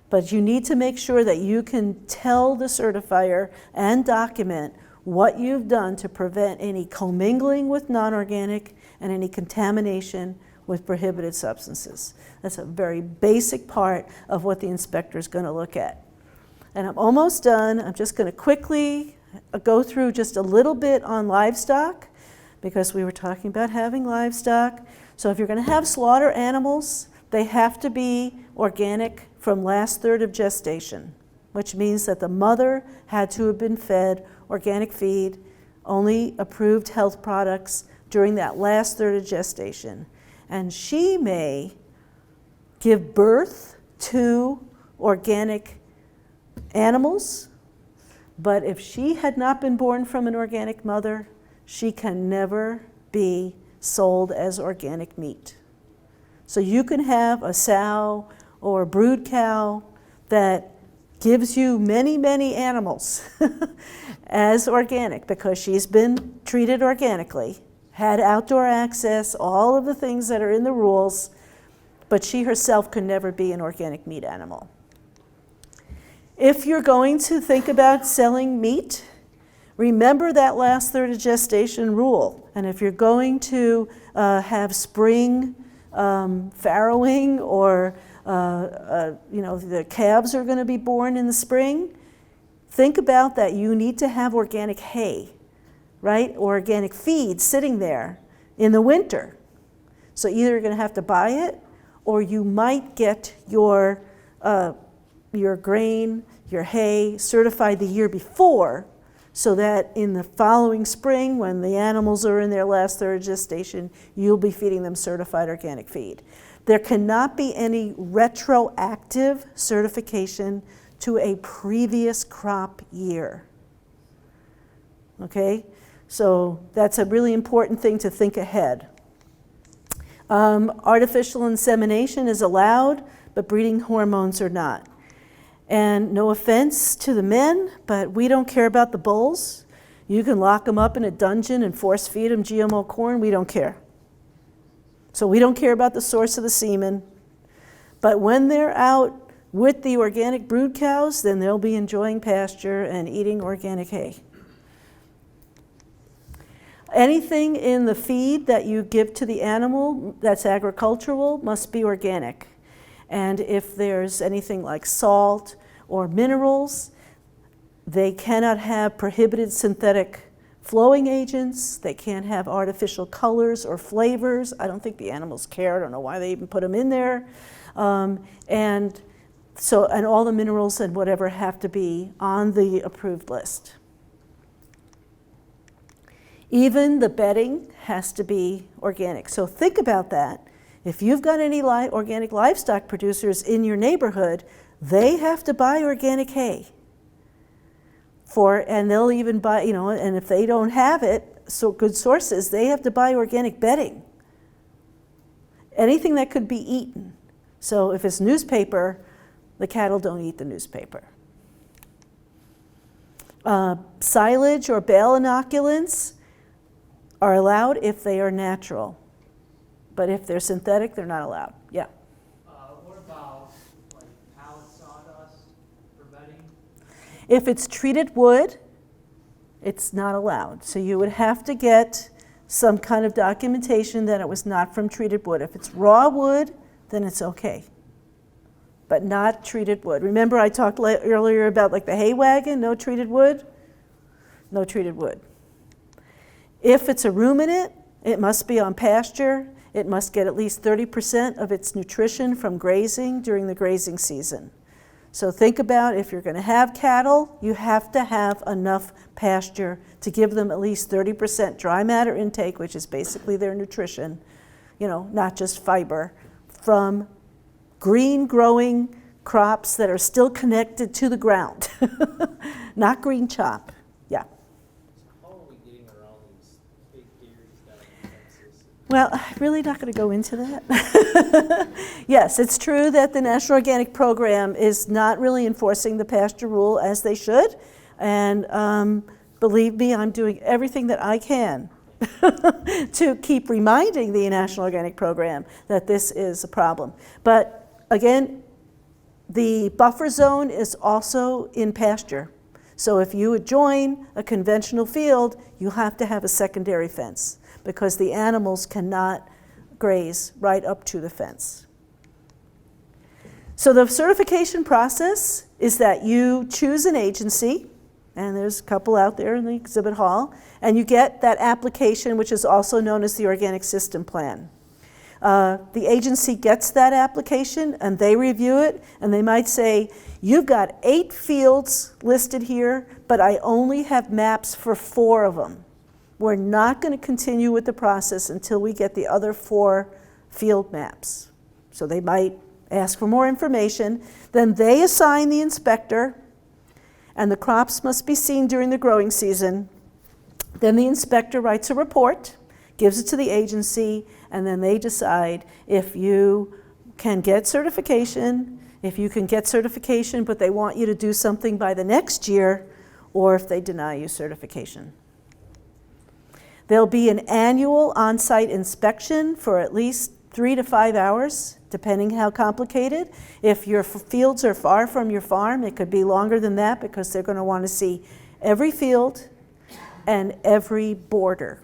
But you need to make sure that you can tell the certifier and document what you've done to prevent any commingling with non-organic and any contamination with prohibited substances. That's a very basic part of what the inspector is going to look at. And I'm almost done. I'm just going to quickly go through just a little bit on livestock because we were talking about having livestock. So if you're going to have slaughter animals, they have to be organic from last third of gestation, which means that the mother had to have been fed organic feed, only approved health products during that last third of gestation. And she may give birth to organic animals, but if she had not been born from an organic mother, she can never be sold as organic meat. So you can have a sow or a brood cow that gives you many, many animals as organic because she's been treated organically, had outdoor access, all of the things that are in the rules, but she herself can never be an organic meat animal. If you're going to think about selling meat, remember that last third of gestation rule. And if you're going to have spring farrowing or the calves are going to be born in the spring, think about that. You need to have organic hay, right? Or organic feed sitting there in the winter. So either you're going to have to buy it or you might get your grain, your hay certified the year before so that in the following spring when the animals are in their last third of gestation, you'll be feeding them certified organic feed. There cannot be any retroactive certification to a previous crop year. Okay? So that's a really important thing to think ahead. Artificial insemination is allowed, but breeding hormones are not. And no offense to the men, but we don't care about the bulls. You can lock them up in a dungeon and force feed them GMO corn, we don't care. So we don't care about the source of the semen. But when they're out with the organic brood cows, then they'll be enjoying pasture and eating organic hay. Anything in the feed that you give to the animal that's agricultural must be organic. And if there's anything like salt or minerals, they cannot have prohibited synthetic flowing agents. They can't have artificial colors or flavors. I don't think the animals care. I don't know why they even put them in there. And all the minerals and whatever have to be on the approved list. Even the bedding has to be organic. So think about that. If you've got any organic livestock producers in your neighborhood, they have to buy organic hay. And they'll even buy, and if they don't have it, so good sources, they have to buy organic bedding. Anything that could be eaten. So if it's newspaper, the cattle don't eat the newspaper. Silage or bale inoculants are allowed if they are natural. But if they're synthetic, they're not allowed. Yeah. What about like pallet sawdust for bedding? If it's treated wood, it's not allowed. So you would have to get some kind of documentation that it was not from treated wood. If it's raw wood, then it's okay. But not treated wood. Remember I talked earlier about like the hay wagon, no treated wood? No treated wood. If it's a ruminant, it must be on pasture. It must get at least 30% of its nutrition from grazing during the grazing season. So think about if you're going to have cattle, you have to have enough pasture to give them at least 30% dry matter intake, which is basically their nutrition, not just fiber, from green growing crops that are still connected to the ground, not green chop. Yeah. How are we getting around these big theories that consensus? Well, I'm really not going to go into that. Yes, it's true that the National Organic Program is not really enforcing the pasture rule as they should. And believe me, I'm doing everything that I can to keep reminding the National Organic Program that this is a problem. But again, the buffer zone is also in pasture. So if you would join a conventional field, you have to have a secondary fence because the animals cannot graze right up to the fence. So the certification process is that you choose an agency, and there's a couple out there in the exhibit hall, and you get that application, which is also known as the Organic System Plan. The agency gets that application and they review it, and they might say, you've got 8 fields listed here, but I only have maps for 4 of them. We're not going to continue with the process until we get the other 4 field maps. So they might ask for more information. Then they assign the inspector, and the crops must be seen during the growing season. Then the inspector writes a report, gives it to the agency, and then they decide if you can get certification, if you can get certification but they want you to do something by the next year, or if they deny you certification. There'll be an annual on-site inspection for at least 3 to 5 hours, depending how complicated. If your fields are far from your farm, it could be longer than that because they're going to want to see every field and every border,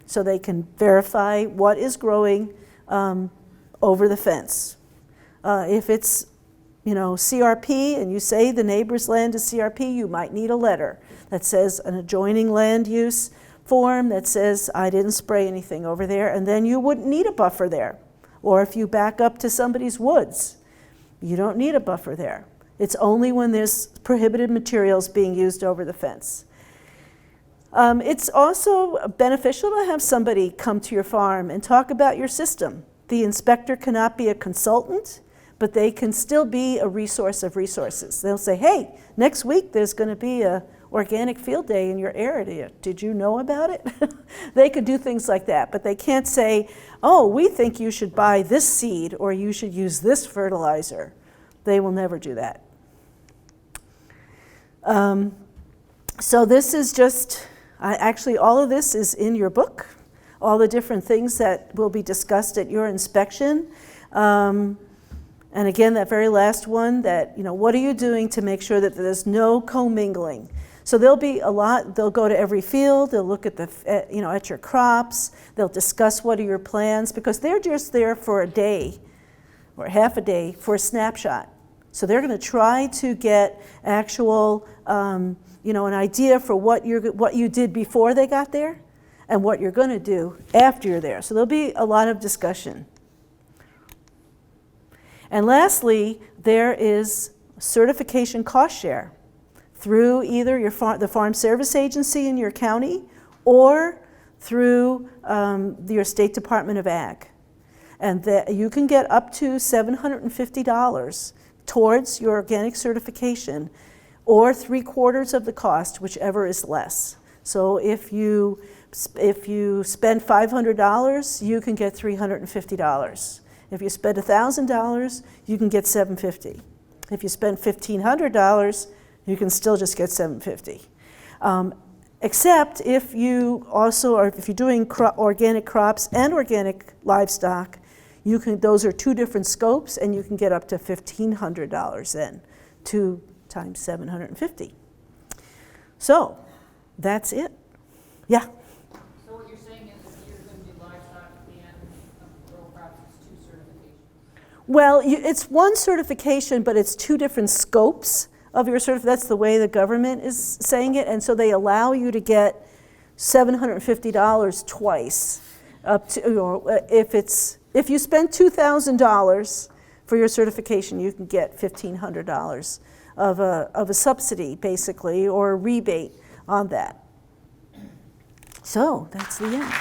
so they can verify what is growing over the fence. If it's CRP and you say the neighbor's land is CRP, you might need a letter that says an adjoining land use form that says I didn't spray anything over there, and then you wouldn't need a buffer there. Or if you back up to somebody's woods, you don't need a buffer there. It's only when there's prohibited materials being used over the fence. It's also beneficial to have somebody come to your farm and talk about your system. The inspector cannot be a consultant, but they can still be a resource of resources. They'll say, hey, next week there's going to be a organic field day in your area. Did you know about it? They could do things like that, but they can't say, oh, we think you should buy this seed or you should use this fertilizer. They will never do that. So this is just, actually all of this is in your book, all the different things that will be discussed at your inspection. And again, that very last one, that, what are you doing to make sure that there's no commingling? So there'll be a lot, they'll go to every field, they'll look at at your crops, they'll discuss what are your plans, because they're just there for a day or half a day for a snapshot. So they're going to try to get actual, an idea for what you did before they got there and what you're going to do after you're there. So there'll be a lot of discussion. And lastly, there is certification cost share through either the Farm Service Agency in your county or through your State Department of Ag. And that you can get up to $750 towards your organic certification, or 3/4 of the cost, whichever is less. So if you spend $500, you can get $350. If you spend $1,000, you can get $750. If you spend $1,500, you can still just get $750. Except if you also are, if you're doing organic crops and organic livestock, you can, those are two different scopes, and you can get up to $1,500 then, 2 times 750. So that's it. Yeah. So what you're saying is if you're gonna do livestock and row crops, it's 2 certifications? Well, it's one certification, but it's 2 different scopes of your certification. That's the way the government is saying it, and so they allow you to get $750 twice. Up to, you know, if you spend $2,000 for your certification, you can get $1,500 of a subsidy, basically, or a rebate on that. So that's the end.